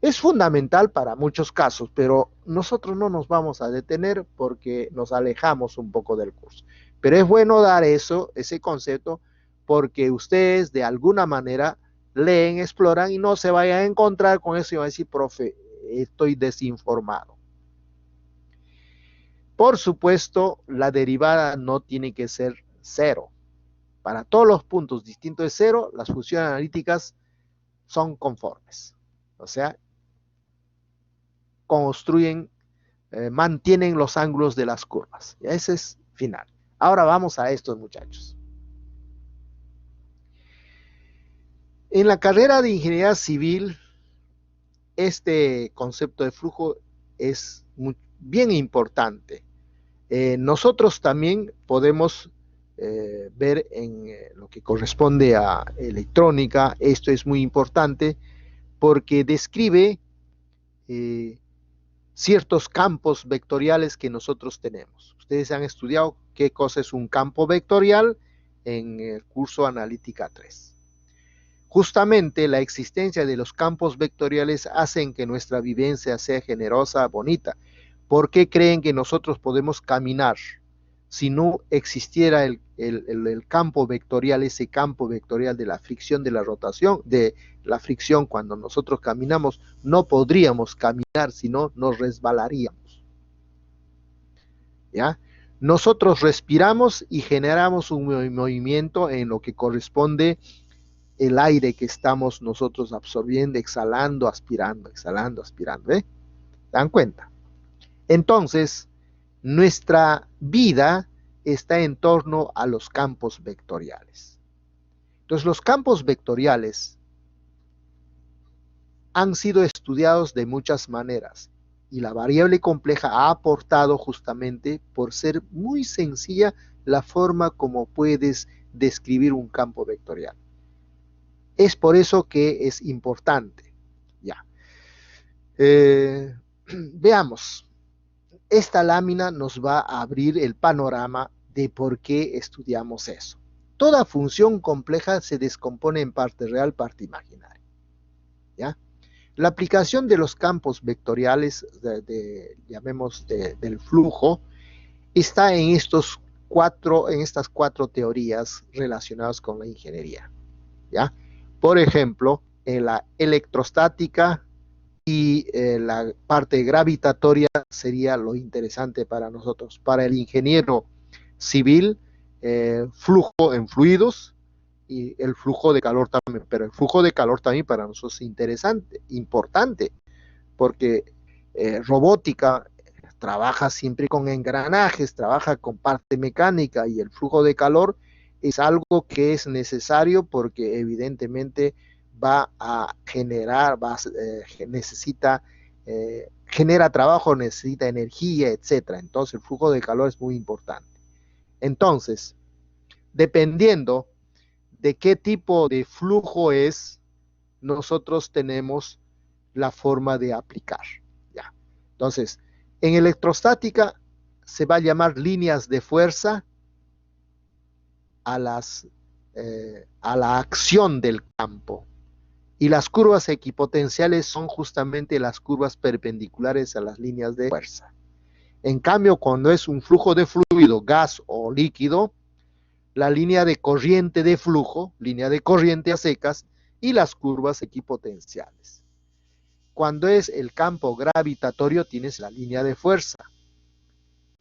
Es fundamental para muchos casos, pero nosotros no nos vamos a detener porque nos alejamos un poco del curso. Pero es bueno dar ese concepto, porque ustedes de alguna manera leen, exploran y no se vayan a encontrar con eso y van a decir, profe, estoy desinformado. Por supuesto, la derivada no tiene que ser cero. Para todos los puntos distintos de cero, las funciones analíticas son conformes. O sea, mantienen los ángulos de las curvas. Y ese es final. Ahora vamos a estos, muchachos. En la carrera de ingeniería civil, este concepto de flujo es bien importante. Nosotros también podemos ver en lo que corresponde a electrónica, esto es muy importante porque describe ciertos campos vectoriales que nosotros tenemos. Ustedes han estudiado qué cosa es un campo vectorial en el curso Analítica 3. Justamente la existencia de los campos vectoriales hacen que nuestra vivencia sea generosa, bonita. ¿Por qué creen que nosotros podemos caminar? Si no existiera el campo vectorial, ese campo vectorial de la fricción, de la rotación, de la fricción cuando nosotros caminamos, no podríamos caminar, sino nos resbalaríamos. ¿Ya? Nosotros respiramos y generamos un movimiento en lo que corresponde el aire que estamos nosotros absorbiendo, exhalando, aspirando, ¿eh? ¿Se dan cuenta? Entonces, nuestra vida está en torno a los campos vectoriales. Entonces, los campos vectoriales han sido estudiados de muchas maneras y la variable compleja ha aportado justamente por ser muy sencilla la forma como puedes describir un campo vectorial. Es por eso que es importante. Ya. Veamos. Esta lámina nos va a abrir el panorama de por qué estudiamos eso. Toda función compleja se descompone en parte real, parte imaginaria. ¿Ya? La aplicación de los campos vectoriales, llamemos del flujo, está en estas cuatro teorías relacionadas con la ingeniería. ¿Ya? Por ejemplo, en la electrostática y la parte gravitatoria sería lo interesante para nosotros. Para el ingeniero civil, flujo en fluidos y el flujo de calor también, pero el flujo de calor también para nosotros es interesante, importante, porque robótica trabaja siempre con engranajes, trabaja con parte mecánica y el flujo de calor es algo que es necesario porque evidentemente va a generar, necesita, genera trabajo, necesita energía, etcétera. Entonces el flujo de calor es muy importante. Entonces, dependiendo de qué tipo de flujo es, nosotros tenemos la forma de aplicar. ¿Ya? Entonces, en electrostática se va a llamar líneas de fuerza a la acción del campo. Y las curvas equipotenciales son justamente las curvas perpendiculares a las líneas de fuerza. En cambio, cuando es un flujo de fluido, gas o líquido, la línea de corriente de flujo, línea de corriente a secas y las curvas equipotenciales. Cuando es el campo gravitatorio, tienes la línea de fuerza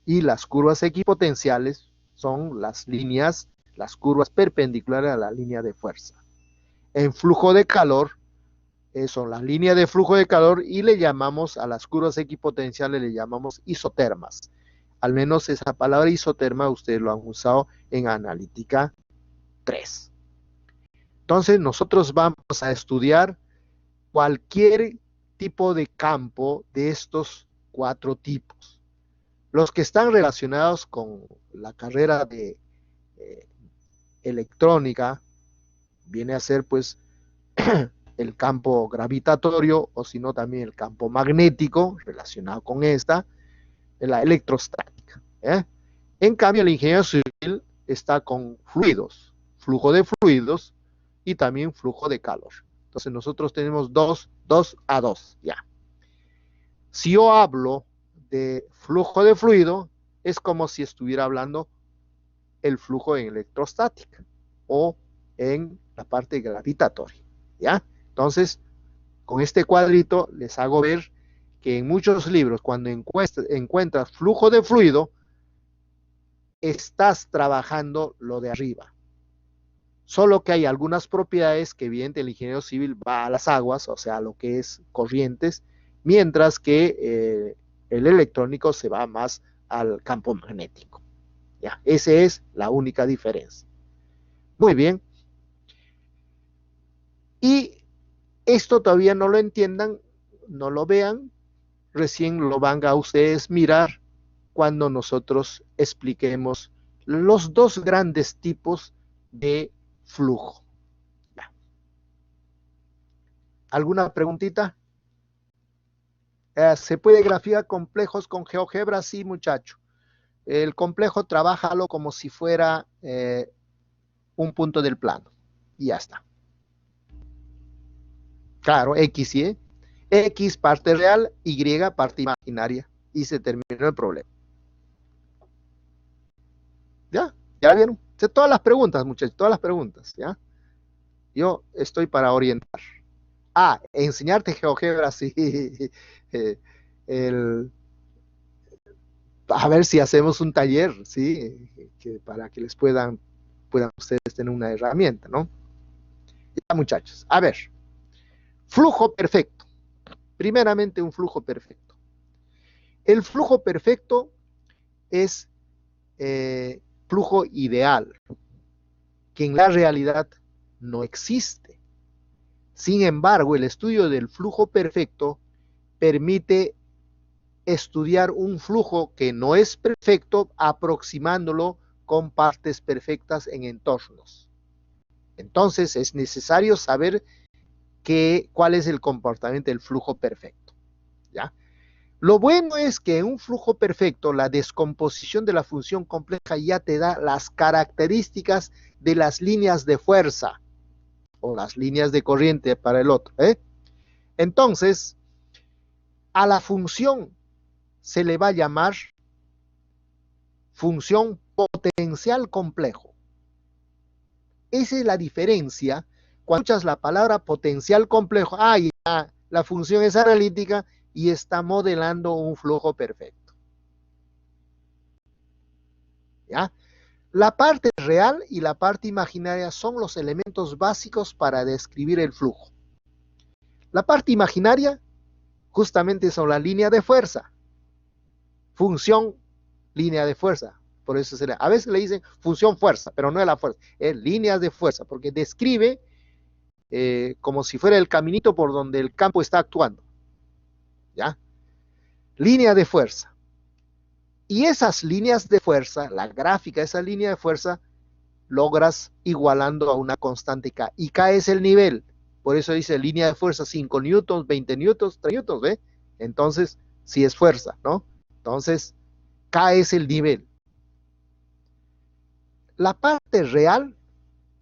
y las curvas equipotenciales son las líneas, las curvas perpendiculares a la línea de fuerza. En flujo de calor, son las líneas de flujo de calor y le llamamos a las curvas equipotenciales, le llamamos isotermas. Al menos esa palabra isoterma ustedes lo han usado en analítica 3. Entonces nosotros vamos a estudiar cualquier tipo de campo de estos 4 tipos. Los que están relacionados con la carrera de electrónica viene a ser pues el campo gravitatorio o si no también el campo magnético relacionado con esta, la electrostática. En cambio, el ingeniero civil está con fluidos, flujo de fluidos y también flujo de calor. Entonces nosotros tenemos 2 a 2, ya. Si yo hablo de flujo de fluido, es como si estuviera hablando el flujo en electrostática o en la parte gravitatoria, ¿ya? Entonces, con este cuadrito les hago ver que en muchos libros, cuando encuentras flujo de fluido, estás trabajando lo de arriba. Solo que hay algunas propiedades que evidentemente el ingeniero civil va a las aguas, o sea, lo que es corrientes, mientras que el electrónico se va más al campo magnético. ¿Ya? Esa es la única diferencia. Muy bien. Y esto todavía no lo entiendan, no lo vean, recién lo van a ustedes mirar cuando nosotros expliquemos los 2 grandes tipos de flujo. ¿Ya? ¿Alguna preguntita? ¿Se puede graficar complejos con GeoGebra? Sí, muchacho. El complejo, trabájalo como si fuera un punto del plano. Y ya está. Claro, X, ¿sí? X parte real, Y parte imaginaria. Y se terminó el problema. ¿Ya? ¿Ya vieron? Todas las preguntas, muchachos, todas las preguntas, ¿ya? Yo estoy para orientar. Enseñarte GeoGebra, sí. A ver si hacemos un taller, sí, para que les puedan ustedes tener una herramienta, ¿no? Ya, muchachos, a ver, flujo perfecto. Primeramente, un flujo perfecto. El flujo perfecto es flujo ideal, que en la realidad no existe. Sin embargo, el estudio del flujo perfecto permite estudiar un flujo que no es perfecto, aproximándolo con partes perfectas en entornos. Entonces es necesario saber cuál es el comportamiento del flujo perfecto, ¿ya? Lo bueno es que en un flujo perfecto la descomposición de la función compleja ya te da las características de las líneas de fuerza o las líneas de corriente para el otro, Entonces, a la función se le va a llamar función potencial complejo. Esa es la diferencia. Cuando escuchas la palabra potencial complejo, ya, la función es analítica y está modelando un flujo perfecto. ¿Ya? La parte real y la parte imaginaria son los elementos básicos para describir el flujo. La parte imaginaria justamente son la línea de fuerza, función, línea de fuerza. Por eso a veces le dicen función fuerza, pero no es la fuerza, es líneas de fuerza, porque describe como si fuera el caminito por donde el campo está actuando. ¿Ya? Línea de fuerza. Y esas líneas de fuerza, la gráfica de esa línea de fuerza, logras igualando a una constante K. Y K es el nivel. Por eso dice línea de fuerza 5 newtons, 20 newtons, 3 newtons, ¿ve? Entonces, sí es fuerza, ¿no? Entonces, K es el nivel. La parte real,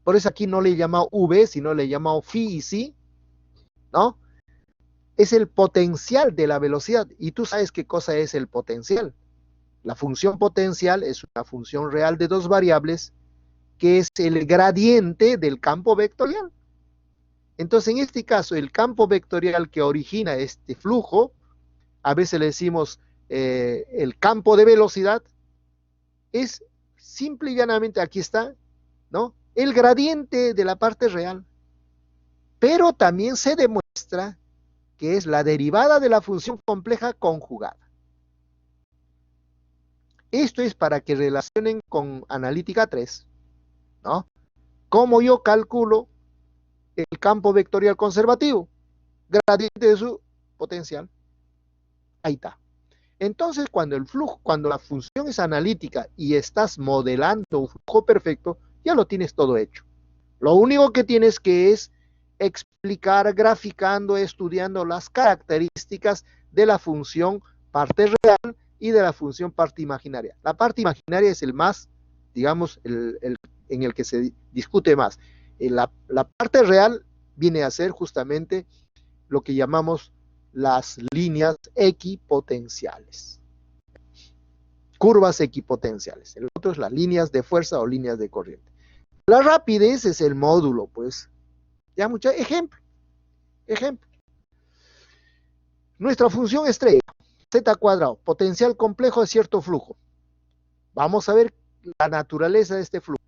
por eso aquí no le he llamado V, sino le he llamado phi y psi, ¿no? Es el potencial de la velocidad. Y tú sabes qué cosa es el potencial. La función potencial es una función real de dos variables que es el gradiente del campo vectorial. Entonces, en este caso, el campo vectorial que origina este flujo, a veces le decimos el campo de velocidad, es simple y llanamente, aquí está, ¿no? El gradiente de la parte real. Pero también se demuestra que es la derivada de la función compleja conjugada. Esto es para que relacionen con analítica 3, ¿no? ¿Cómo yo calculo el campo vectorial conservativo? Gradiente de su potencial. Ahí está. Entonces, cuando el flujo, cuando la función es analítica y estás modelando un flujo perfecto, ya lo tienes todo hecho. Lo único que tienes que es explicar, graficando, estudiando las características de la función parte real y de la función parte imaginaria. La parte imaginaria es el más, digamos, en el que se discute más. La parte real viene a ser justamente lo que llamamos las líneas equipotenciales. Curvas equipotenciales. El otro es las líneas de fuerza o líneas de corriente. La rapidez es el módulo, pues. Ya mucho ejemplo. Nuestra función estrella, z cuadrado, potencial complejo de cierto flujo. Vamos a ver la naturaleza de este flujo.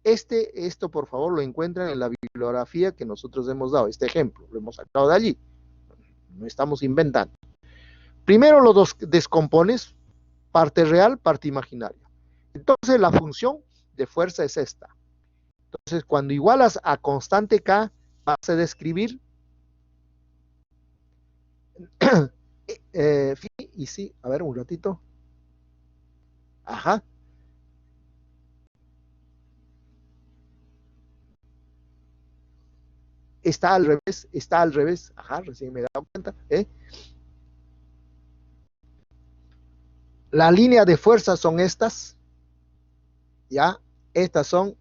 Esto por favor lo encuentran en la bibliografía que nosotros hemos dado. Este ejemplo lo hemos sacado de allí. No estamos inventando. Primero lo descompones, parte real, parte imaginaria. Entonces la función de fuerza es esta. Entonces cuando igualas a constante K, vas a describir y sí, a ver un ratito. Ajá. Está al revés. Ajá, recién me he dado cuenta. La línea de fuerza son estas. Ya, estas son.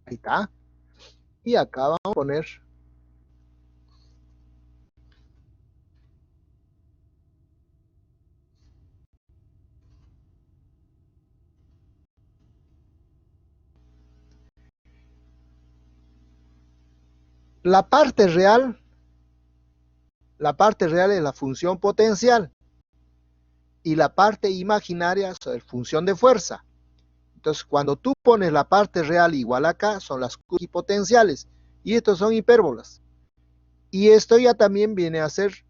Ahí está. Y acá vamos a poner la parte real. La parte real es la función potencial. Y la parte imaginaria es la función de fuerza. Entonces, cuando tú pones la parte real igual acá, son las equipotenciales. Y estos son hipérbolas. Y esto ya también viene a ser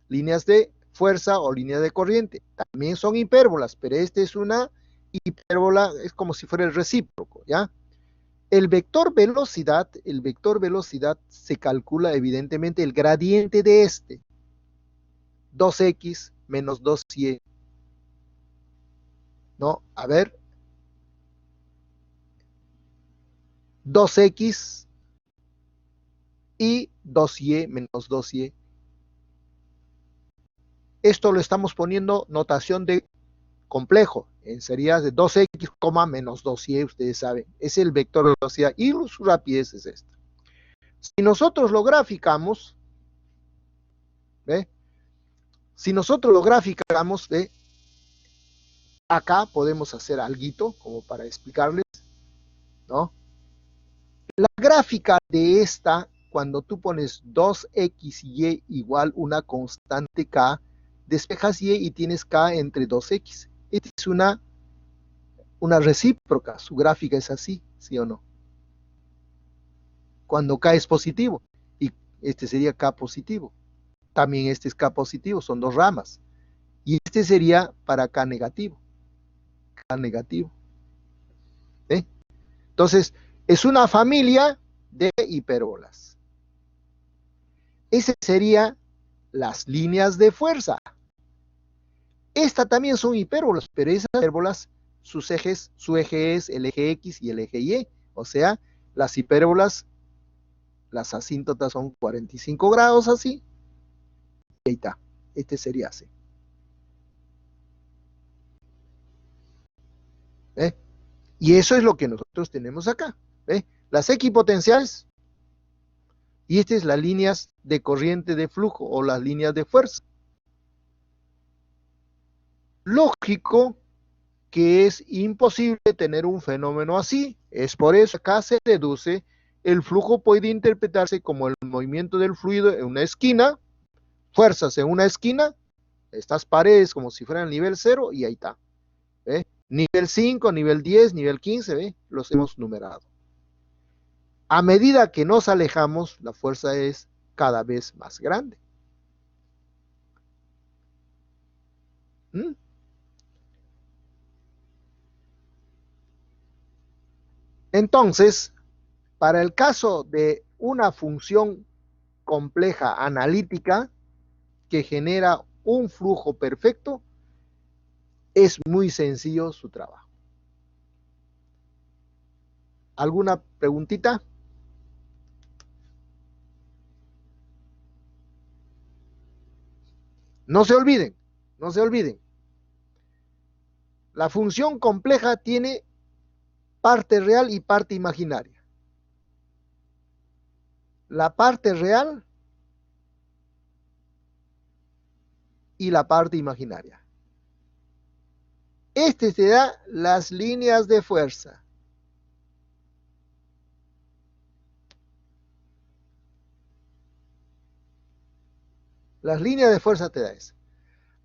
líneas de fuerza o líneas de corriente. También son hipérbolas, pero esta es una hipérbola, es como si fuera el recíproco, ¿ya? El vector velocidad se calcula evidentemente el gradiente de este. 2x menos 2y. ¿No? A ver. 2x y 2y menos 2y. Esto lo estamos poniendo notación de complejo, sería de 2x, menos 2y, ustedes saben, es el vector de velocidad y su rapidez es esta. Si nosotros lo graficamos, ¿ve? Si nosotros lo graficamos, ¿ve? Acá podemos hacer algo como para explicarles, ¿no? La gráfica de esta, cuando tú pones 2xy igual una constante k, despejas y tienes k entre 2x. Esta es una recíproca, su gráfica es así, ¿sí o no? Cuando k es positivo, y este sería k positivo. También este es k positivo, son dos ramas. Y este sería para k negativo. K negativo. ¿Eh? Entonces, es una familia de hipérbolas. Esas serían las líneas de fuerza. Estas también son hipérbolas, pero esas hipérbolas, su eje es el eje X y el eje Y. O sea, las hipérbolas, las asíntotas son 45 grados así. Y ahí está. Este sería así. ¿Eh? Y eso es lo que nosotros tenemos acá. ¿Eh? Las equipotenciales. Y estas es las líneas de corriente de flujo o las líneas de fuerza. Lógico que es imposible tener un fenómeno así. Es por eso que acá se deduce el flujo puede interpretarse como el movimiento del fluido en una esquina, fuerzas en una esquina, estas paredes como si fueran nivel 0 y ahí está. ¿Ve? Nivel 5, nivel 10, nivel 15, ¿ve? Los hemos numerado. A medida que nos alejamos, la fuerza es cada vez más grande. ¿Mm? Entonces, para el caso de una función compleja analítica que genera un flujo perfecto, es muy sencillo su trabajo. ¿Alguna preguntita? No se olviden, no se olviden. La función compleja tiene parte real y parte imaginaria. La parte real y la parte imaginaria. Este te da las líneas de fuerza. Las líneas de fuerza te da eso.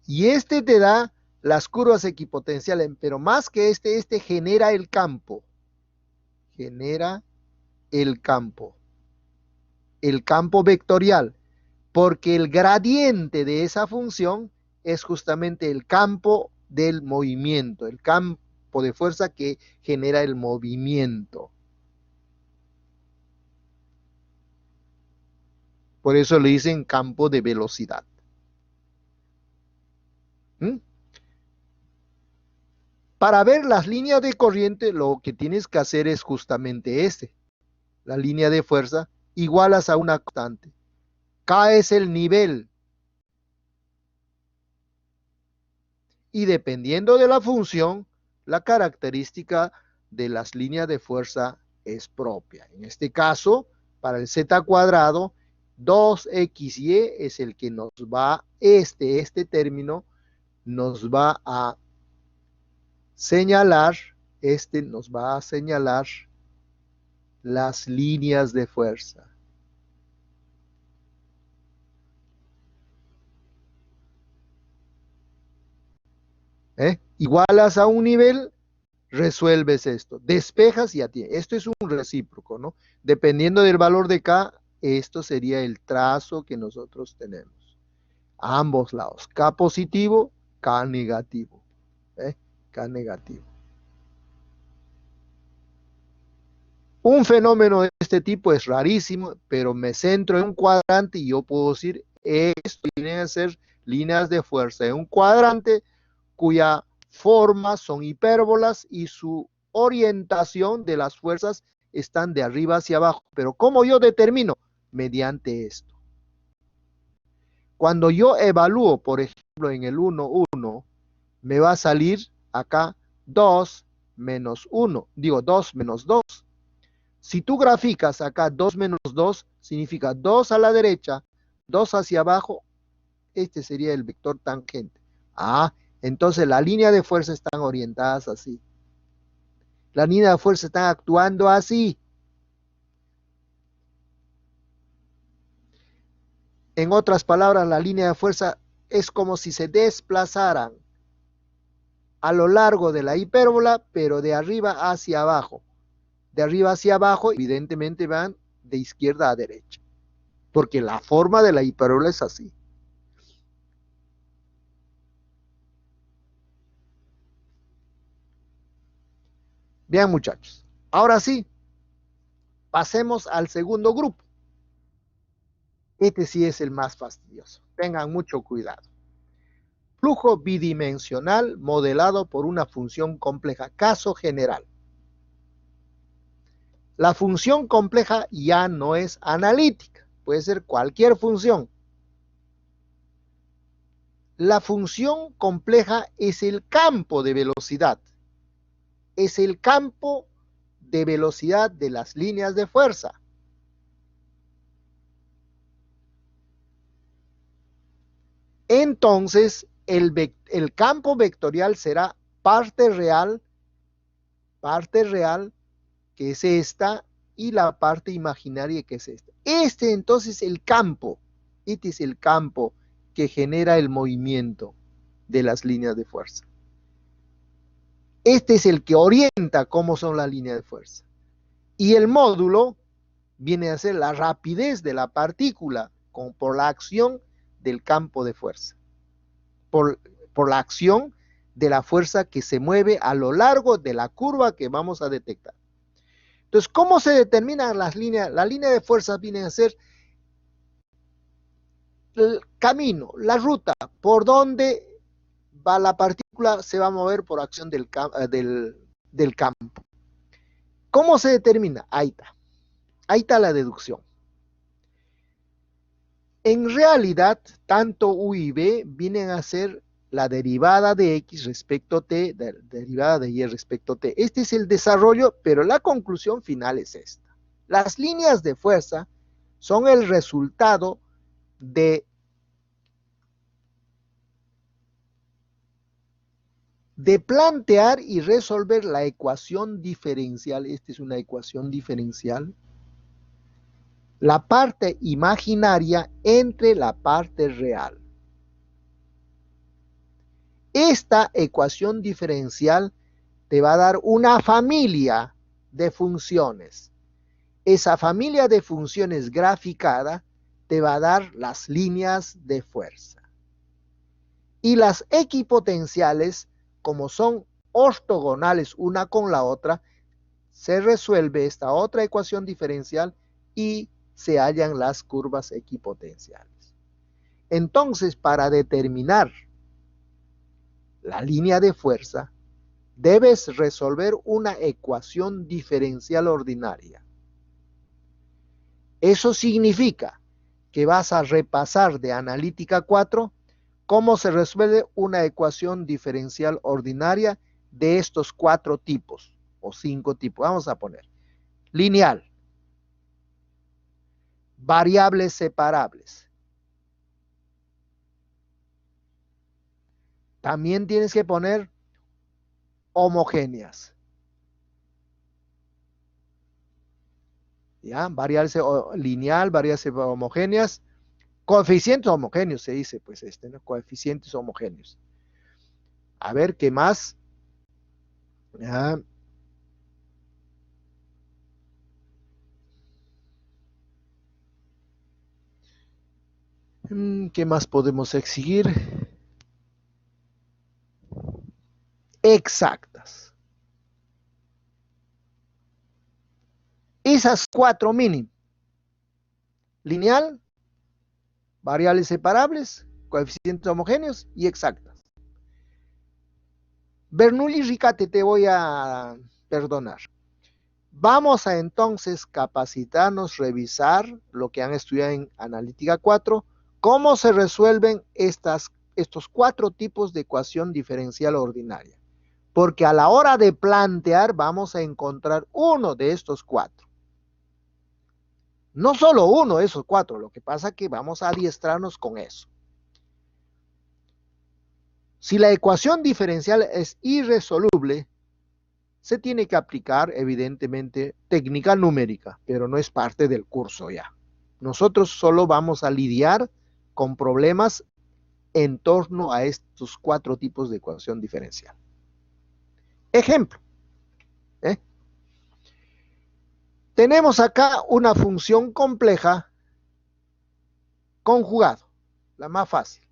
Y este te da las curvas equipotenciales, pero más que este genera el campo. Genera el campo vectorial, porque el gradiente de esa función es justamente el campo del movimiento, el campo de fuerza que genera el movimiento. Por eso le dicen campo de velocidad. ¿Mm? Para ver las líneas de corriente, lo que tienes que hacer es justamente la línea de fuerza, igualas a una constante. K es el nivel. Y dependiendo de la función, la característica de las líneas de fuerza es propia. En este caso, para el z cuadrado, 2xy es el que nos va, este término nos va a señalar, nos va a señalar las líneas de fuerza. Igualas a un nivel, resuelves esto, despejas y atiendes. Esto es un recíproco, ¿no? Dependiendo del valor de K, esto sería el trazo que nosotros tenemos. A ambos lados, K positivo, K negativo. K negativo. Un fenómeno de este tipo es rarísimo, pero me centro en un cuadrante y yo puedo decir, esto tiene que ser líneas de fuerza en un cuadrante cuya forma son hipérbolas y su orientación de las fuerzas están de arriba hacia abajo. Pero ¿cómo yo determino? Mediante esto. Cuando yo evalúo, por ejemplo, en el 1,1, me va a salir acá 2 menos 1, digo 2 menos 2. Si tú graficas acá 2 menos 2, significa 2 a la derecha, 2 hacia abajo, este sería el vector tangente. Ah, entonces la línea de fuerza están orientadas así. La línea de fuerza están actuando así. En otras palabras, la línea de fuerza es como si se desplazaran a lo largo de la hipérbola, pero de arriba hacia abajo. De arriba hacia abajo, evidentemente van de izquierda a derecha, porque la forma de la hipérbola es así. Bien, muchachos. Ahora sí, pasemos al segundo grupo. Este sí es el más fastidioso. Tengan mucho cuidado. Flujo bidimensional modelado por una función compleja. Caso general. La función compleja ya no es analítica. Puede ser cualquier función. La función compleja es el campo de velocidad. Es el campo de velocidad de las líneas de fuerza. Entonces, el campo vectorial será parte real, que es esta, y la parte imaginaria, que es esta. Este entonces es el campo. Este es el campo que genera el movimiento de las líneas de fuerza. Este es el que orienta cómo son las líneas de fuerza. Y el módulo viene a ser la rapidez de la partícula por la acción del campo de fuerza. Por la acción de la fuerza que se mueve a lo largo de la curva que vamos a detectar. Entonces, ¿cómo se determinan las líneas? La línea de fuerza viene a ser el camino, la ruta, por donde va la partícula, se va a mover por acción del campo. ¿Cómo se determina? Ahí está la deducción. En realidad, tanto U y B vienen a ser la derivada de X respecto a T, derivada de Y respecto a T. Este es el desarrollo, pero la conclusión final es esta. Las líneas de fuerza son el resultado de plantear y resolver la ecuación diferencial. Esta es una ecuación diferencial. La parte imaginaria entre la parte real. Esta ecuación diferencial te va a dar una familia de funciones. Esa familia de funciones graficada te va a dar las líneas de fuerza. Y las equipotenciales, como son ortogonales una con la otra, se resuelve esta otra ecuación diferencial y se hallan las curvas equipotenciales. Entonces, para determinar la línea de fuerza, debes resolver una ecuación diferencial ordinaria. Eso significa que vas a repasar de analítica 4 cómo se resuelve una ecuación diferencial ordinaria de estos 4 tipos o 5 tipos. Vamos a poner lineal, variables separables. También tienes que poner homogéneas. ¿Ya? Variables lineal, variables homogéneas. Coeficientes homogéneos se dice, pues ¿no? Coeficientes homogéneos. A ver, ¿qué más? ¿Ya? ¿Qué más podemos exigir? Exactas. Esas 4 mínimo. Lineal, variables separables, coeficientes homogéneos y exactas. Bernoulli y Riccati te voy a perdonar. Vamos a entonces capacitarnos, revisar lo que han estudiado en Analítica 4, cómo se resuelven estos 4 tipos de ecuación diferencial ordinaria. porque a la hora de plantear vamos a encontrar uno de estos cuatro. No solo uno de esos cuatro, lo que pasa es que vamos a adiestrarnos con eso. Si la ecuación diferencial es irresoluble, se tiene que aplicar, evidentemente, técnica numérica, pero no es parte del curso ya. Nosotros solo vamos a lidiar con problemas en torno a estos cuatro tipos de ecuación diferencial. Ejemplo. Tenemos acá una función compleja conjugado, la más fácil.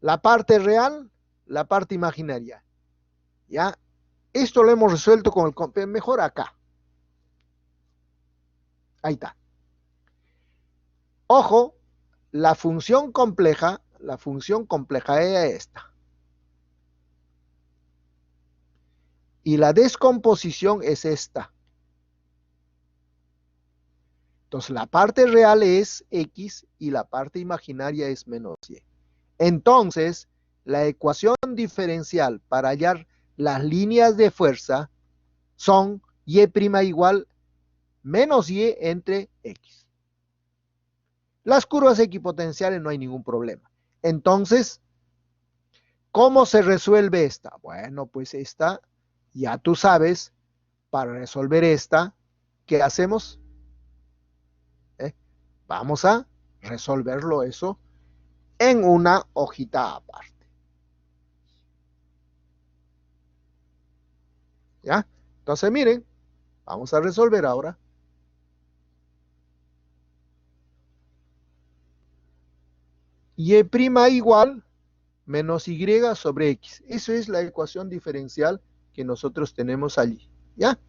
La parte real, la parte imaginaria. ¿Ya? Esto lo hemos resuelto con el mejor acá. Ahí está. Ojo, la función compleja es esta. Y la descomposición es esta. Entonces la parte real es X y la parte imaginaria es menos Y. Entonces, la ecuación diferencial para hallar las líneas de fuerza son Y' igual menos Y entre X. Las curvas equipotenciales no hay ningún problema. Entonces, ¿cómo se resuelve esta? Bueno, pues esta, ya tú sabes, para resolver esta, ¿qué hacemos? Vamos a resolverlo eso en una hojita aparte. ¿Ya? Entonces, miren, vamos a resolver ahora. Y' igual menos Y sobre X. Eso es la ecuación diferencial que nosotros tenemos allí. ¿Ya?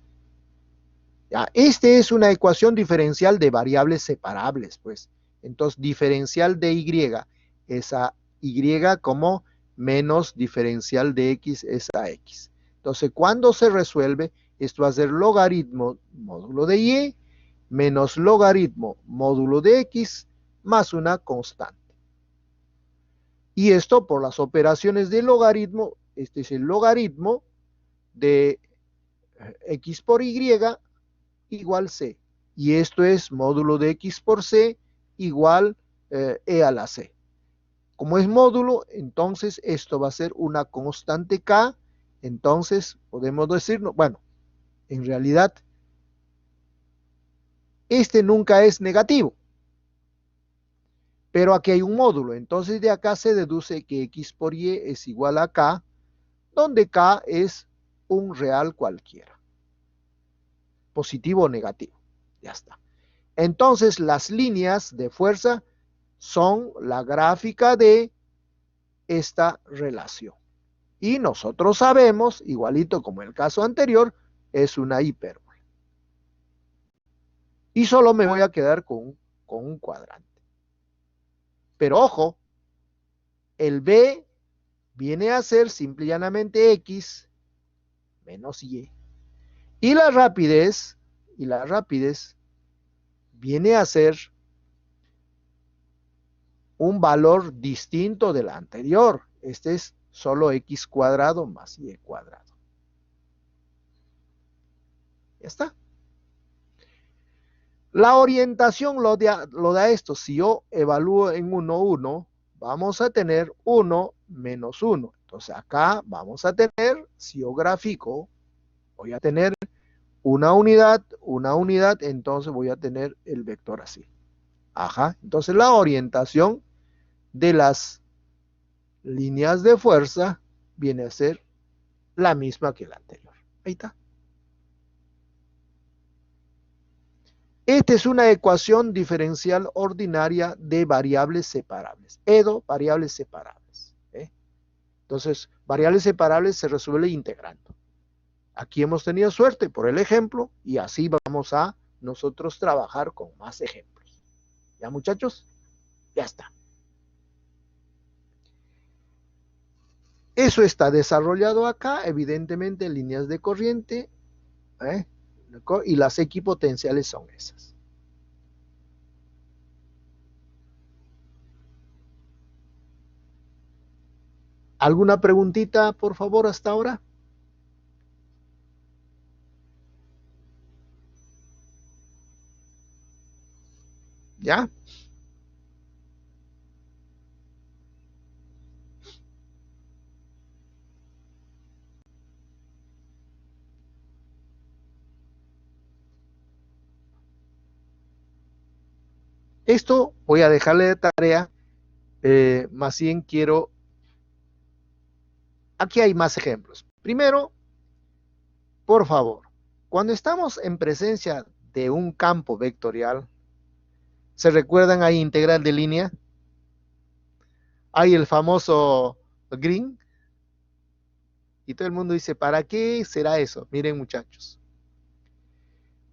Ya, este es una ecuación diferencial de variables separables, pues. Entonces, diferencial de Y es a Y como menos diferencial de X es a X. Entonces, cuando se resuelve, esto va a ser logaritmo módulo de Y menos logaritmo módulo de X más una constante. Y esto por las operaciones de logaritmo, este es el logaritmo de X por Y igual C. Y esto es módulo de X por C igual E a la C. Como es módulo, entonces esto va a ser una constante K. Entonces podemos decirnos, bueno, en realidad este nunca es negativo. Pero aquí hay un módulo. Entonces de acá se deduce que X por Y es igual a K, donde K es un real cualquiera. Positivo o negativo. Ya está. Entonces las líneas de fuerza son la gráfica de esta relación. Y nosotros sabemos, igualito como el caso anterior, es una hipérbola. Y solo me voy a quedar con un cuadrante. Pero ojo, el B viene a ser simple y llanamente X menos Y. Y la rapidez viene a ser un valor distinto del anterior. Este es solo X cuadrado más Y cuadrado. Ya está. La orientación lo da esto. Si yo evalúo en 1, 1, vamos a tener 1 menos 1. Entonces acá vamos a tener, si yo grafico, voy a tener una unidad, entonces voy a tener el vector así. Ajá. Entonces la orientación de las líneas de fuerza viene a ser la misma que la anterior. Ahí está. Esta es una ecuación diferencial ordinaria de variables separables. EDO, variables separables. Entonces, variables separables se resuelve integrando. Aquí hemos tenido suerte por el ejemplo y así vamos a nosotros trabajar con más ejemplos. ¿Ya, muchachos? Ya está. Eso está desarrollado acá, evidentemente, en líneas de corriente, y las equipotenciales son esas. ¿Alguna preguntita, por favor, hasta ahora? ¿Ya? Esto voy a dejarle de tarea, más bien quiero, aquí hay más ejemplos. Primero, por favor, cuando estamos en presencia de un campo vectorial, ¿se recuerdan ahí integral de línea? Hay el famoso green, y todo el mundo dice, ¿para qué será eso? Miren, muchachos,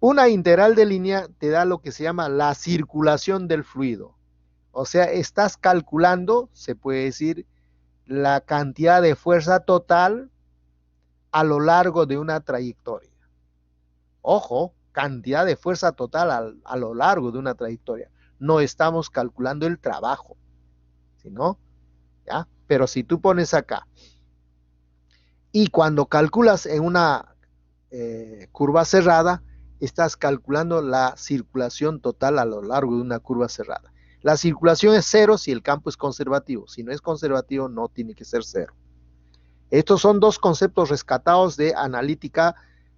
una integral de línea te da lo que se llama la circulación del fluido. O sea, estás calculando, se puede decir, la cantidad de fuerza total a lo largo de una trayectoria. Ojo, cantidad de fuerza total a lo largo de una trayectoria. No estamos calculando el trabajo, ¿no? ¿Ya? Pero si tú pones acá, y cuando calculas en una curva cerrada, estás calculando la circulación total a lo largo de una curva cerrada. La circulación es cero si el campo es conservativo. Si no es conservativo, no tiene que ser cero. Estos son dos conceptos rescatados de Analítica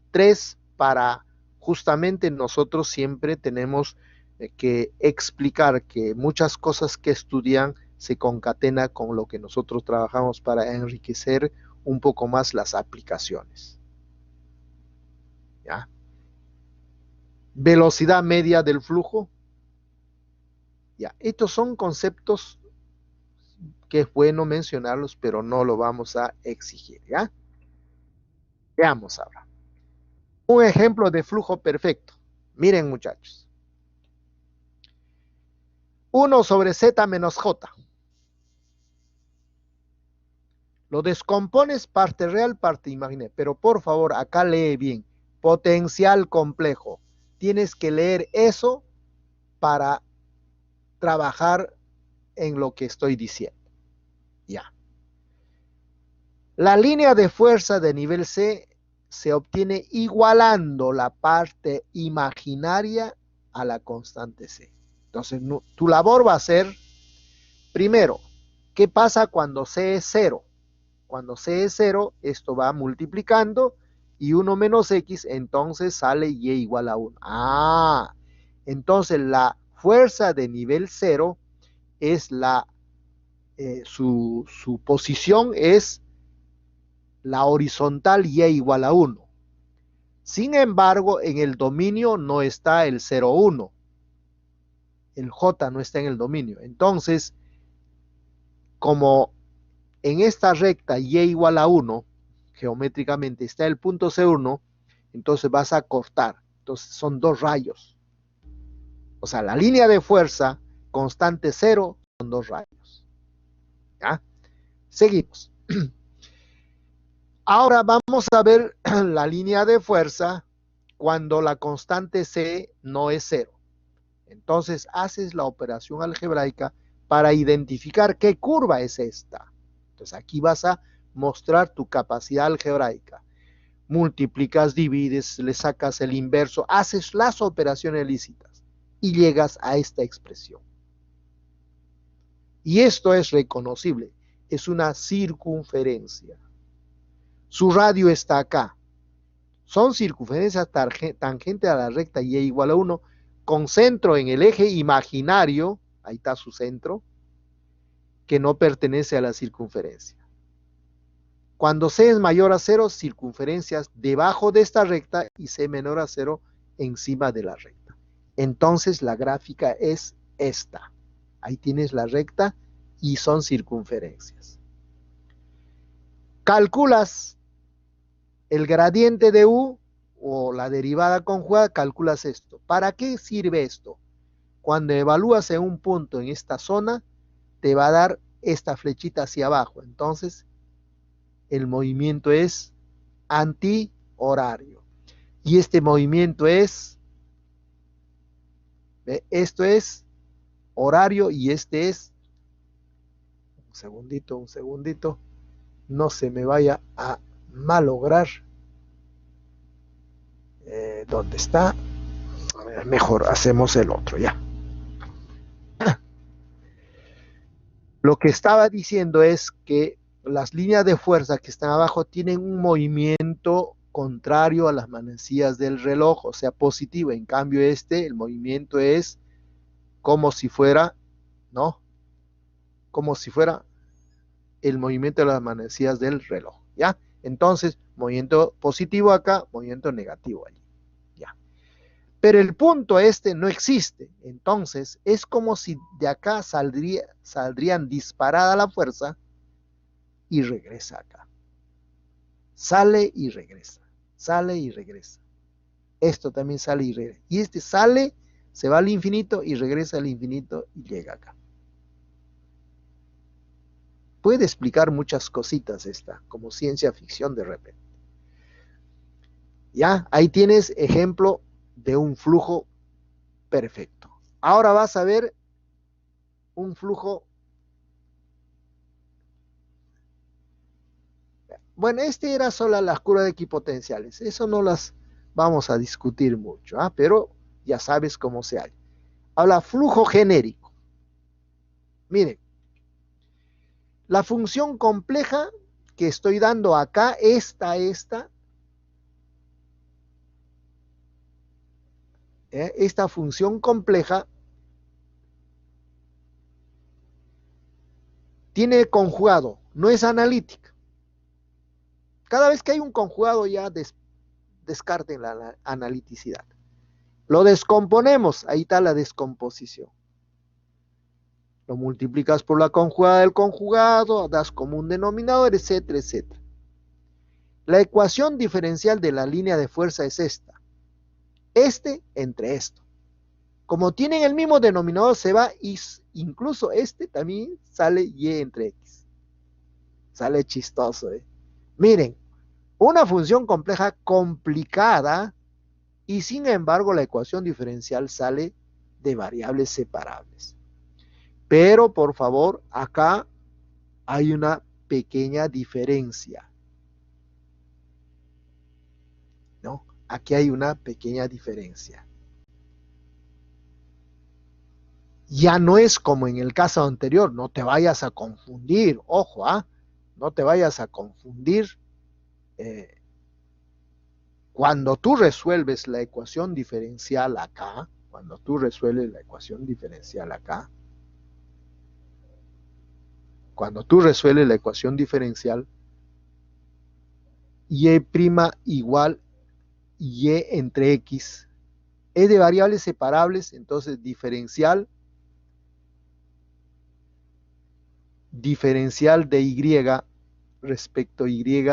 3 para justamente nosotros siempre tenemos que explicar que muchas cosas que estudian se concatenan con lo que nosotros trabajamos para enriquecer un poco más las aplicaciones. ¿Ya? Velocidad media del flujo. ¿Ya? Estos son conceptos que es bueno mencionarlos, pero no lo vamos a exigir. ¿Ya? Veamos ahora. Un ejemplo de flujo perfecto. Miren, muchachos. 1 sobre z menos j. Lo descompones parte real, parte imaginaria. Pero por favor, acá lee bien. Potencial complejo. Tienes que leer eso para trabajar en lo que estoy diciendo. Ya. La línea de fuerza de nivel C se obtiene igualando la parte imaginaria a la constante C. Entonces, tu labor va a ser, primero, ¿qué pasa cuando C es cero? Cuando C es cero, esto va multiplicando y 1 menos X, entonces sale Y igual a 1. Ah, entonces la fuerza de nivel cero es su posición es la horizontal Y igual a 1. Sin embargo, en el dominio no está el 0,1. El J no está en el dominio. Entonces, como en esta recta Y igual a 1, geométricamente está el punto C1, entonces vas a cortar. Entonces son dos rayos. O sea, la línea de fuerza constante 0 son dos rayos. ¿Ya? Seguimos. Ahora vamos a ver la línea de fuerza cuando la constante C no es 0. Entonces haces la operación algebraica para identificar qué curva es esta. Entonces aquí vas a mostrar tu capacidad algebraica. Multiplicas, divides, le sacas el inverso, haces las operaciones lícitas y llegas a esta expresión. Y esto es reconocible, es una circunferencia. Su radio está acá. Son circunferencias tangentes a la recta Y igual a 1, con centro en el eje imaginario, ahí está su centro, que no pertenece a la circunferencia. Cuando C es mayor a 0, circunferencias debajo de esta recta y C menor a 0 encima de la recta. Entonces la gráfica es esta. Ahí tienes la recta y son circunferencias. Calculas el gradiente de U o la derivada conjugada, calculas esto. ¿Para qué sirve esto? Cuando evalúas en un punto en esta zona, te va a dar esta flechita hacia abajo. Entonces, el movimiento es antihorario. Y este movimiento es, esto es horario y este es, un segundito, no se me vaya a malograr. ¿Dónde está? A ver, mejor hacemos el otro ya. Lo que estaba diciendo es que las líneas de fuerza que están abajo tienen un movimiento contrario a las manecillas del reloj, o sea, positivo. En cambio, el movimiento es como si fuera, ¿no? Como si fuera el movimiento de las manecillas del reloj, ¿ya? Entonces, movimiento positivo acá, movimiento negativo allí, ¿ya? Pero el punto no existe. Entonces, es como si de acá saldrían disparada la fuerza y regresa acá. Sale y regresa. Sale y regresa. Esto también sale y regresa. Y sale, se va al infinito y regresa al infinito y llega acá. Puede explicar muchas cositas como ciencia ficción de repente. Ya, ahí tienes ejemplo de un flujo perfecto. Ahora vas a ver un flujo. Bueno, era solo las curvas equipotenciales. Eso no las vamos a discutir mucho, pero ya sabes cómo se hace. Habla flujo genérico. Miren, la función compleja que estoy dando acá, esta función compleja tiene conjugado, no es analítica. Cada vez que hay un conjugado ya descarten la analiticidad. Lo descomponemos, ahí está la descomposición. Lo multiplicas por la conjugada del conjugado, das como un denominador, etcétera, etcétera. La ecuación diferencial de la línea de fuerza es esta. Entre esto. Como tienen el mismo denominador, se va y incluso también sale y entre x. Sale chistoso, Miren, una función compleja complicada y sin embargo la ecuación diferencial sale de variables separables. Pero por favor, acá hay una pequeña diferencia, ¿no? Aquí hay una pequeña diferencia. Ya no es como en el caso anterior, no te vayas a confundir, ojo, no te vayas a confundir. Cuando tú resuelves la ecuación diferencial acá, y' igual y entre x, es de variables separables, entonces diferencial de y respecto a y,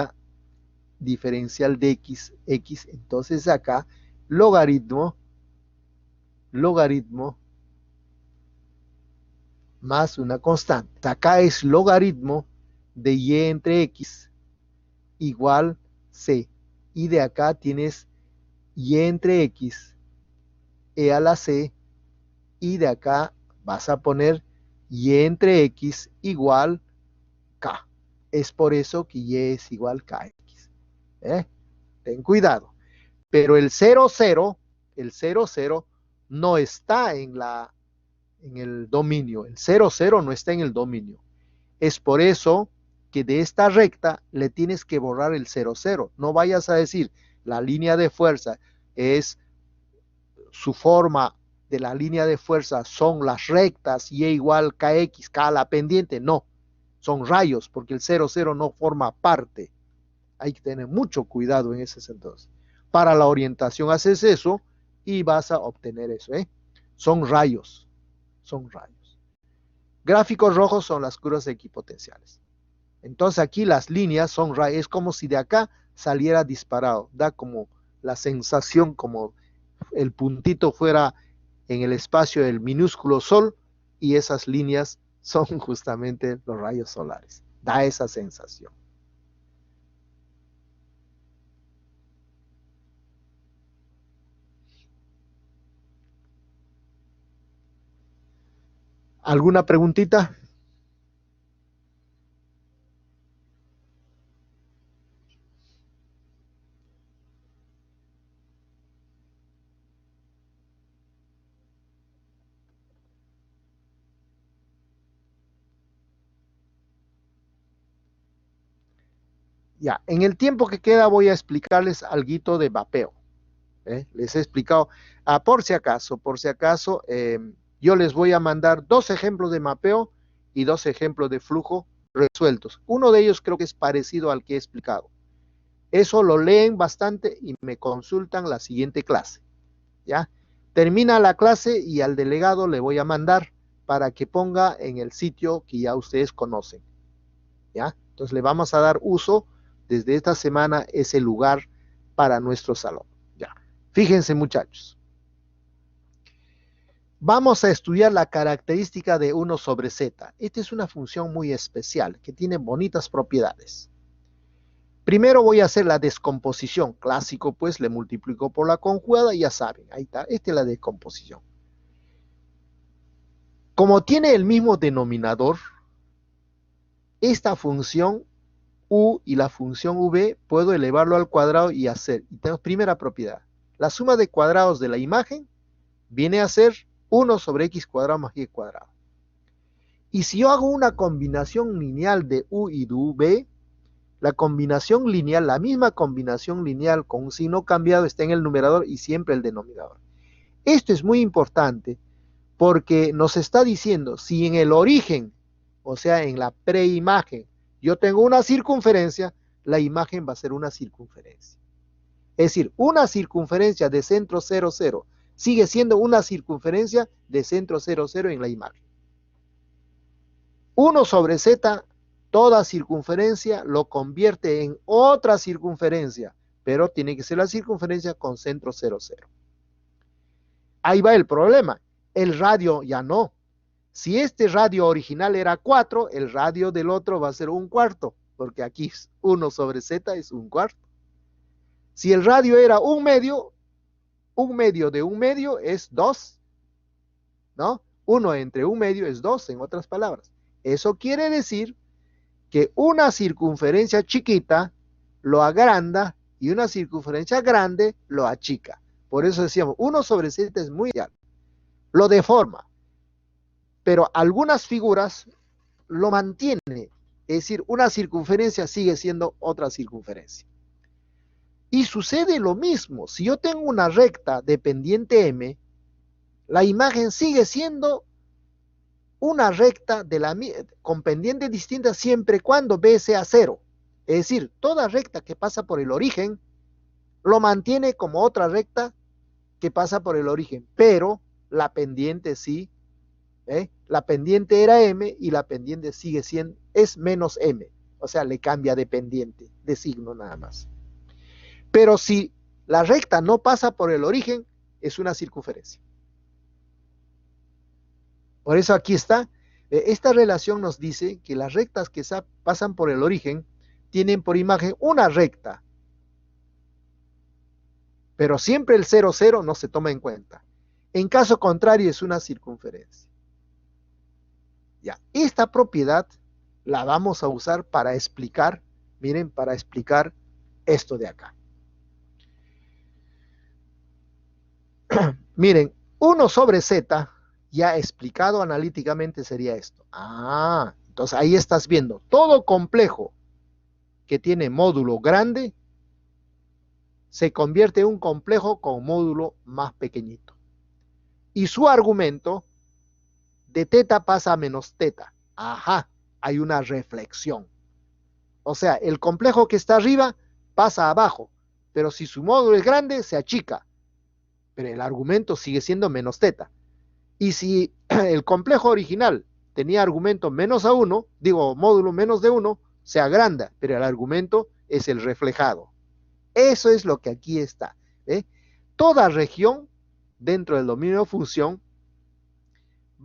diferencial de x, entonces acá logaritmo más una constante. Acá es logaritmo de y entre x igual c. Y de acá tienes y entre x e a la c. Y de acá vas a poner y entre x igual k. Es por eso que y es igual kx. Ten cuidado. Pero el 0, 0, no está en el dominio. El 0, 0 no está en el dominio. Es por eso que de esta recta le tienes que borrar el 0, 0. No vayas a decir la línea de fuerza es su forma de la línea de fuerza son las rectas y igual kx, k la pendiente. No, son rayos porque el 0, 0 no forma parte. Hay que tener mucho cuidado en ese sentido. Para la orientación haces eso y vas a obtener eso. Son rayos. Gráficos rojos son las curvas equipotenciales. Entonces aquí las líneas son rayos. Es como si de acá saliera disparado. Da como la sensación como el puntito fuera en el espacio del minúsculo sol y esas líneas son justamente los rayos solares. Da esa sensación. ¿Alguna preguntita? Ya, en el tiempo que queda voy a explicarles algo de mapeo. Les he explicado, por si acaso, yo les voy a mandar 2 ejemplos de mapeo y 2 ejemplos de flujo resueltos. Uno de ellos creo que es parecido al que he explicado. Eso lo leen bastante y me consultan la siguiente clase. ¿Ya? Termina la clase y al delegado le voy a mandar para que ponga en el sitio que ya ustedes conocen. ¿Ya? Entonces le vamos a dar uso desde esta semana ese lugar para nuestro salón. ¿Ya? Fíjense, muchachos. Vamos a estudiar la característica de 1 sobre z. Esta es una función muy especial que tiene bonitas propiedades. Primero voy a hacer la descomposición. Clásico, pues le multiplico por la conjugada, ya saben, ahí está. Esta es la descomposición. Como tiene el mismo denominador, esta función u y la función v puedo elevarlo al cuadrado y hacer. Y tenemos primera propiedad. La suma de cuadrados de la imagen viene a ser 1 sobre x cuadrado más y cuadrado. Y si yo hago una combinación lineal de u y de v, la combinación lineal, la misma combinación lineal con un signo cambiado está en el numerador y siempre el denominador. Esto es muy importante porque nos está diciendo, si en el origen, o sea, en la preimagen, yo tengo una circunferencia, la imagen va a ser una circunferencia. Es decir, una circunferencia de centro 0, 0 sigue siendo una circunferencia de centro 0, 0 en la imagen. 1 sobre z, toda circunferencia lo convierte en otra circunferencia, pero tiene que ser la circunferencia con centro 0, 0. Ahí va el problema. El radio ya no. Si este radio original era 4, el radio del otro va a ser 1/4, porque aquí 1 sobre z es 1/4. Si el radio era 1/2, 1/2 de 1/2 es 2, ¿no? 1 entre 1/2 es 2, en otras palabras. Eso quiere decir que una circunferencia chiquita lo agranda y una circunferencia grande lo achica. Por eso decíamos, 1 sobre z es muy real. Lo deforma. Pero algunas figuras lo mantienen. Es decir, una circunferencia sigue siendo otra circunferencia. Y sucede lo mismo. Si yo tengo una recta de pendiente m, la imagen sigue siendo una recta con pendiente distinta siempre y cuando b sea 0. Es decir, toda recta que pasa por el origen lo mantiene como otra recta que pasa por el origen, pero la pendiente sí, la pendiente era m y la pendiente sigue siendo, es menos m, o sea, le cambia de pendiente, de signo nada más. Pero si la recta no pasa por el origen, es una circunferencia. Por eso aquí está, esta relación nos dice que las rectas que pasan por el origen tienen por imagen una recta, pero siempre el 0, 0 no se toma en cuenta. En caso contrario es una circunferencia. Ya, esta propiedad la vamos a usar para explicar, miren, para explicar esto de acá. Miren, 1 sobre z, ya explicado analíticamente sería esto. Entonces ahí estás viendo, todo complejo que tiene módulo grande se convierte en un complejo con módulo más pequeñito. Y su argumento de teta pasa a menos teta. Hay una reflexión. O sea, el complejo que está arriba pasa abajo, pero si su módulo es grande, se achica. Pero el argumento sigue siendo menos teta. Y si el complejo original tenía argumento menos a 1, digo, módulo menos de 1, se agranda, pero el argumento es el reflejado. Eso es lo que aquí está. Toda región dentro del dominio de función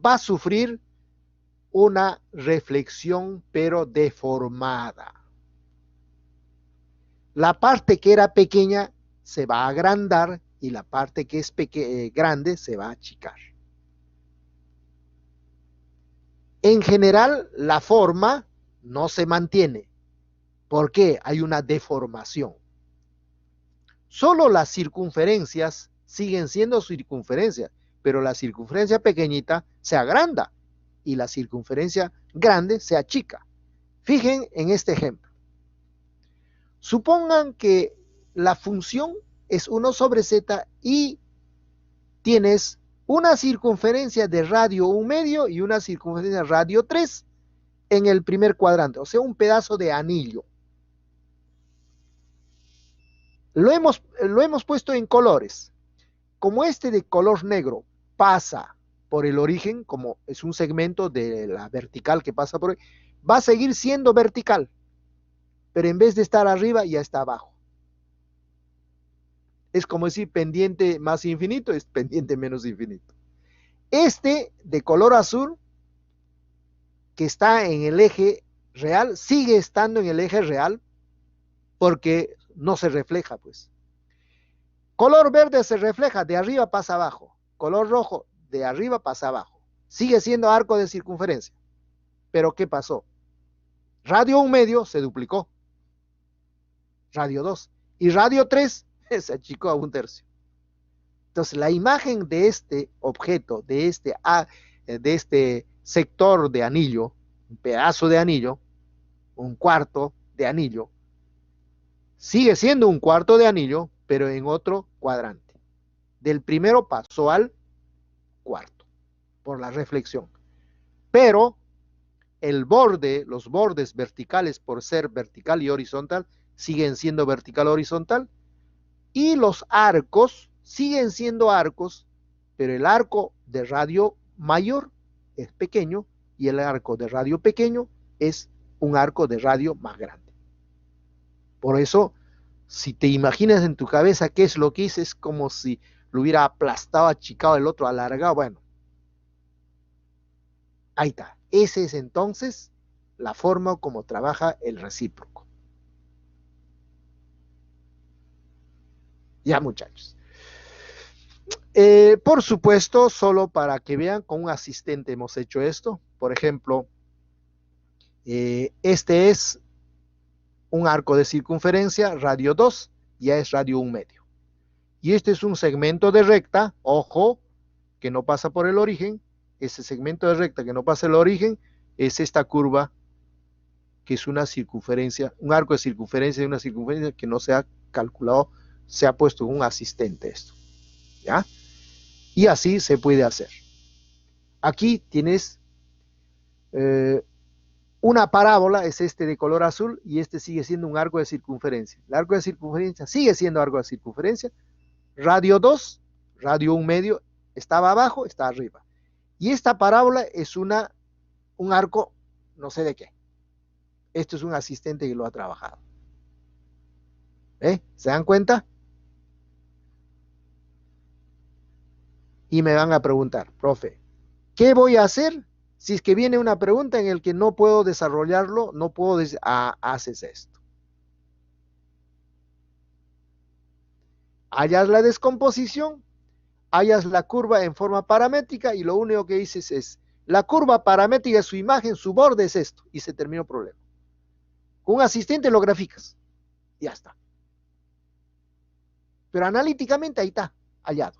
va a sufrir una reflexión, pero deformada. La parte que era pequeña se va a agrandar y la parte que es grande se va a achicar. En general, la forma no se mantiene. ¿Por qué? Hay una deformación. Solo las circunferencias siguen siendo circunferencias, pero la circunferencia pequeñita se agranda y la circunferencia grande se achica. Fijen en este ejemplo. Supongan que la función es 1 sobre z y tienes una circunferencia de radio 1/2 y una circunferencia de radio 3 en el primer cuadrante, o sea, un pedazo de anillo. Lo hemos puesto en colores. Como este de color negro pasa por el origen, como es un segmento de la vertical que pasa por ahí, va a seguir siendo vertical, pero en vez de estar arriba, ya está abajo. Es como decir pendiente más infinito, es pendiente menos infinito. Este de color azul, que está en el eje real, sigue estando en el eje real, porque no se refleja, pues. Color verde se refleja, de arriba pasa abajo. Color rojo, de arriba pasa abajo. Sigue siendo arco de circunferencia. Pero ¿qué pasó? Radio 1/2 se duplicó. Radio 2. Y radio 3 se achicó a 1/3. Entonces, la imagen de este objeto, de este sector de anillo, un pedazo de anillo, un cuarto de anillo, sigue siendo un cuarto de anillo, pero en otro cuadrante. Del primero pasó al cuarto, por la reflexión. Pero el borde, los bordes verticales, por ser vertical y horizontal, siguen siendo vertical horizontal, y los arcos siguen siendo arcos, pero el arco de radio mayor es pequeño y el arco de radio pequeño es un arco de radio más grande. Por eso, si te imaginas en tu cabeza qué es lo que hice, es como si lo hubiera aplastado, achicado, el otro alargado. Bueno, ahí está. Esa es entonces la forma como trabaja el recíproco. Ya, muchachos. Por supuesto, solo para que vean, con un asistente hemos hecho esto. Por ejemplo, este es un arco de circunferencia, radio 2, ya es radio 1/2. Y este es un segmento de recta, ojo, que no pasa por el origen. Ese segmento de recta que no pasa el origen es esta curva, que es una circunferencia, un arco de circunferencia y una circunferencia que no se ha calculado, se ha puesto un asistente esto, ¿ya? Y así se puede hacer. Aquí tienes una parábola, es este de color azul, y este sigue siendo un arco de circunferencia. El arco de circunferencia sigue siendo arco de circunferencia. Radio 2, radio 1/2, estaba abajo, está arriba. Y esta parábola es un arco, no sé de qué. Esto es un asistente que lo ha trabajado. ¿Se dan cuenta? Y me van a preguntar, profe, ¿qué voy a hacer si es que viene una pregunta en la que no puedo desarrollarlo? No puedo decir, haces esto. Hallas la descomposición, hallas la curva en forma paramétrica y lo único que dices es, la curva paramétrica de su imagen, su borde es esto, y se terminó el problema. Con un asistente lo graficas, ya está. Pero analíticamente ahí está, hallado.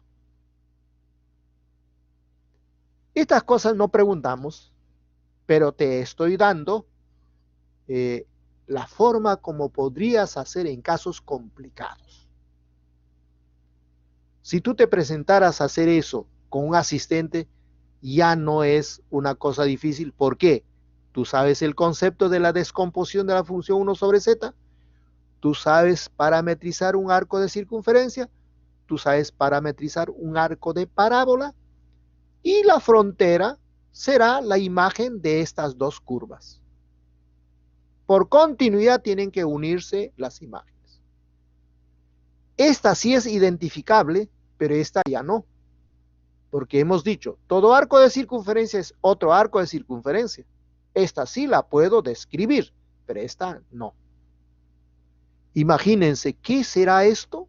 Estas cosas no preguntamos, pero te estoy dando la forma como podrías hacer en casos complicados. Si tú te presentaras a hacer eso con un asistente, ya no es una cosa difícil. ¿Por qué? Tú sabes el concepto de la descomposición de la función 1 sobre z, tú sabes parametrizar un arco de circunferencia, tú sabes parametrizar un arco de parábola, y la frontera será la imagen de estas dos curvas. Por continuidad tienen que unirse las imágenes. Esta sí es identificable, pero esta ya no. Porque hemos dicho, todo arco de circunferencia es otro arco de circunferencia. Esta sí la puedo describir, pero esta no. Imagínense, ¿qué será esto?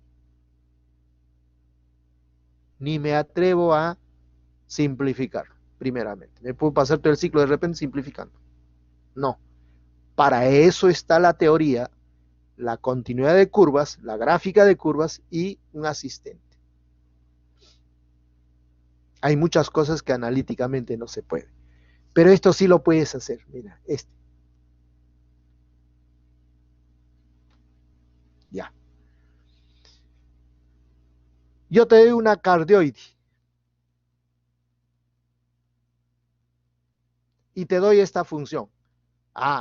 Ni me atrevo a simplificar, primeramente. Me puedo pasar todo el ciclo de repente simplificando. No. Para eso está la teoría, la continuidad de curvas, la gráfica de curvas y un asistente. Hay muchas cosas que analíticamente no se puede. Pero esto sí lo puedes hacer. Mira, este. Ya. Yo te doy una cardioide y te doy esta función.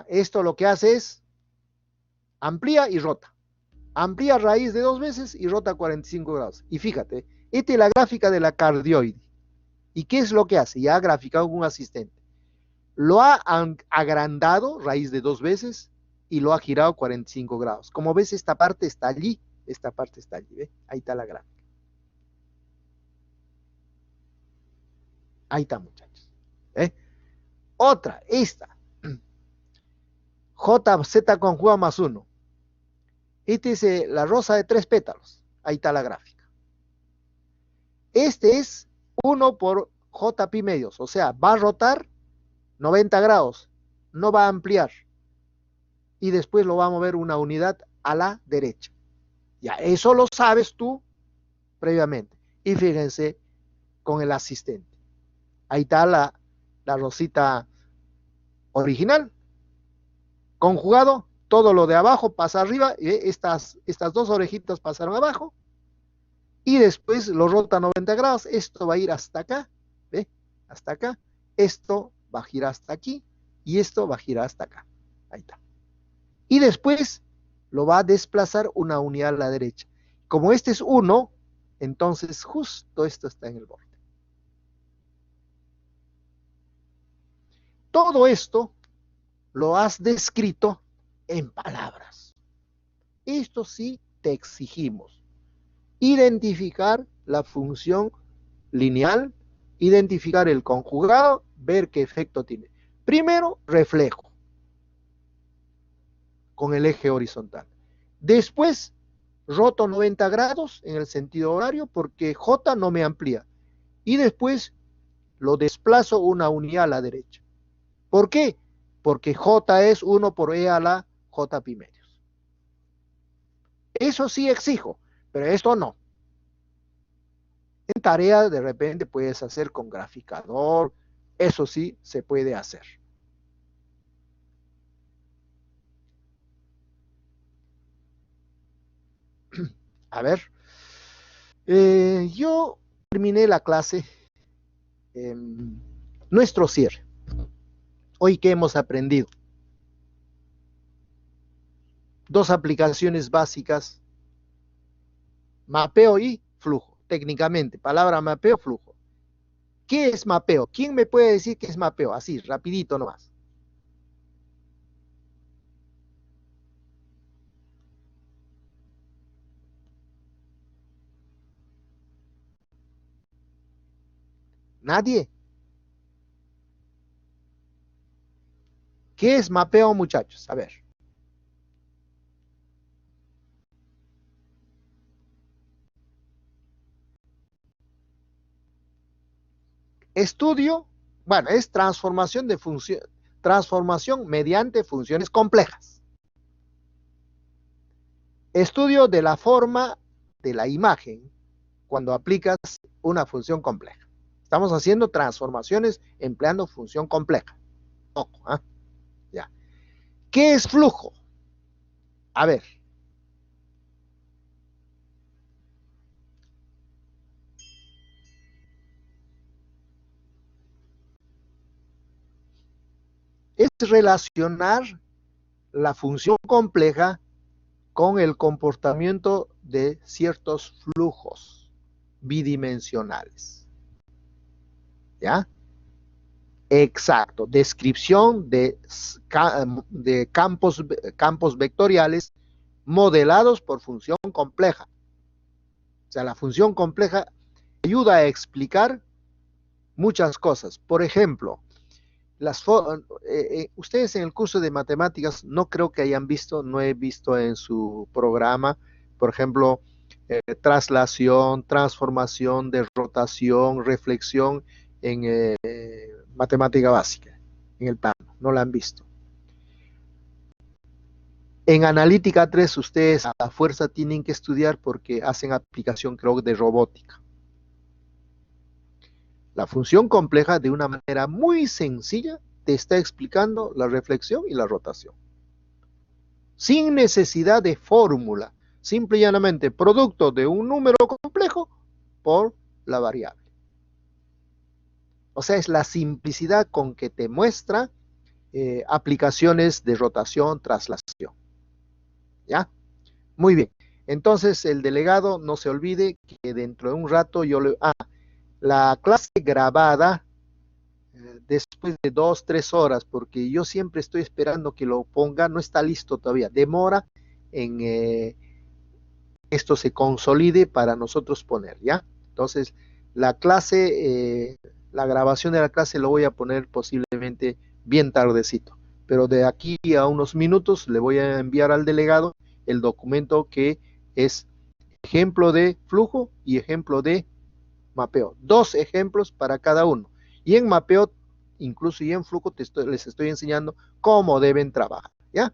Esto lo que hace es amplía y rota. Amplía raíz de 2 veces y rota 45 grados. Y fíjate, esta es la gráfica de la cardioide. ¿Y qué es lo que hace? Ya ha graficado con un asistente. Lo ha agrandado, raíz de 2 veces, y lo ha girado 45 grados. Como ves, esta parte está allí, esta parte está allí. ¿Ve? Ahí está la gráfica. Ahí está, muchachos. ¿Eh? Otra, esta. JZ conjugado más 1. Este es la rosa de 3 pétalos. Ahí está la gráfica. Este es 1 por JP medios. O sea, va a rotar 90 grados. No va a ampliar. Y después lo va a mover una unidad a la derecha. Ya, eso lo sabes tú previamente. Y fíjense con el asistente. Ahí está la rosita original. Conjugado, todo lo de abajo pasa arriba. Y estas 2 orejitas pasaron abajo. Y después lo rota 90 grados. Esto va a ir hasta acá. ¿Ve? Hasta acá. Esto va a girar hasta aquí. Y esto va a girar hasta acá. Ahí está. Y después lo va a desplazar una unidad a la derecha. Como este es 1, entonces justo esto está en el borde. Todo esto lo has descrito en palabras. Esto sí te exigimos. Identificar la función lineal, identificar el conjugado, ver qué efecto tiene. Primero, reflejo con el eje horizontal. Después, roto 90 grados en el sentido horario porque J no me amplía. Y después lo desplazo una unidad a la derecha. ¿Por qué? Porque J es 1 por E a la J pi medios. Eso sí exijo, pero esto no. En tarea de repente puedes hacer con graficador, eso sí se puede hacer. A ver, yo terminé la clase, nuestro cierre. Hoy, ¿qué hemos aprendido? 2 aplicaciones básicas, mapeo y flujo. Técnicamente, palabra mapeo, flujo. ¿Qué es mapeo? ¿Quién me puede decir qué es mapeo? Así, rapidito nomás. ¿Nadie? ¿Qué es mapeo, muchachos? A ver. Estudio, bueno, es transformación de función, transformación mediante funciones complejas. Estudio de la forma de la imagen cuando aplicas una función compleja. Estamos haciendo transformaciones empleando función compleja. ¿Eh? Ya. ¿Qué es flujo? A ver. Es relacionar la función compleja con el comportamiento de ciertos flujos bidimensionales. ¿Ya? Exacto. Descripción de campos vectoriales modelados por función compleja. O sea, la función compleja ayuda a explicar muchas cosas. Por ejemplo, ustedes en el curso de matemáticas no creo que hayan visto, no he visto en su programa, por ejemplo, traslación, transformación de rotación, reflexión en matemática básica, en el plano, no la han visto. En analítica 3 ustedes a la fuerza tienen que estudiar porque hacen aplicación, creo, de robótica. La función compleja, de una manera muy sencilla, te está explicando la reflexión y la rotación. Sin necesidad de fórmula, simple y llanamente producto de un número complejo por la variable. O sea, es la simplicidad con que te muestra aplicaciones de rotación, traslación. ¿Ya? Muy bien. Entonces, el delegado, no se olvide que dentro de un rato yo le... la clase grabada después de 2, 3 horas, porque yo siempre estoy esperando que lo ponga, no está listo todavía, demora en esto se consolide para nosotros poner, ¿ya? Entonces, la clase, la grabación de la clase lo voy a poner posiblemente bien tardecito, pero de aquí a unos minutos le voy a enviar al delegado el documento que es ejemplo de flujo y ejemplo de mapeo. 2 ejemplos para cada uno. Y en mapeo, incluso y en flujo, les estoy enseñando cómo deben trabajar, ¿ya?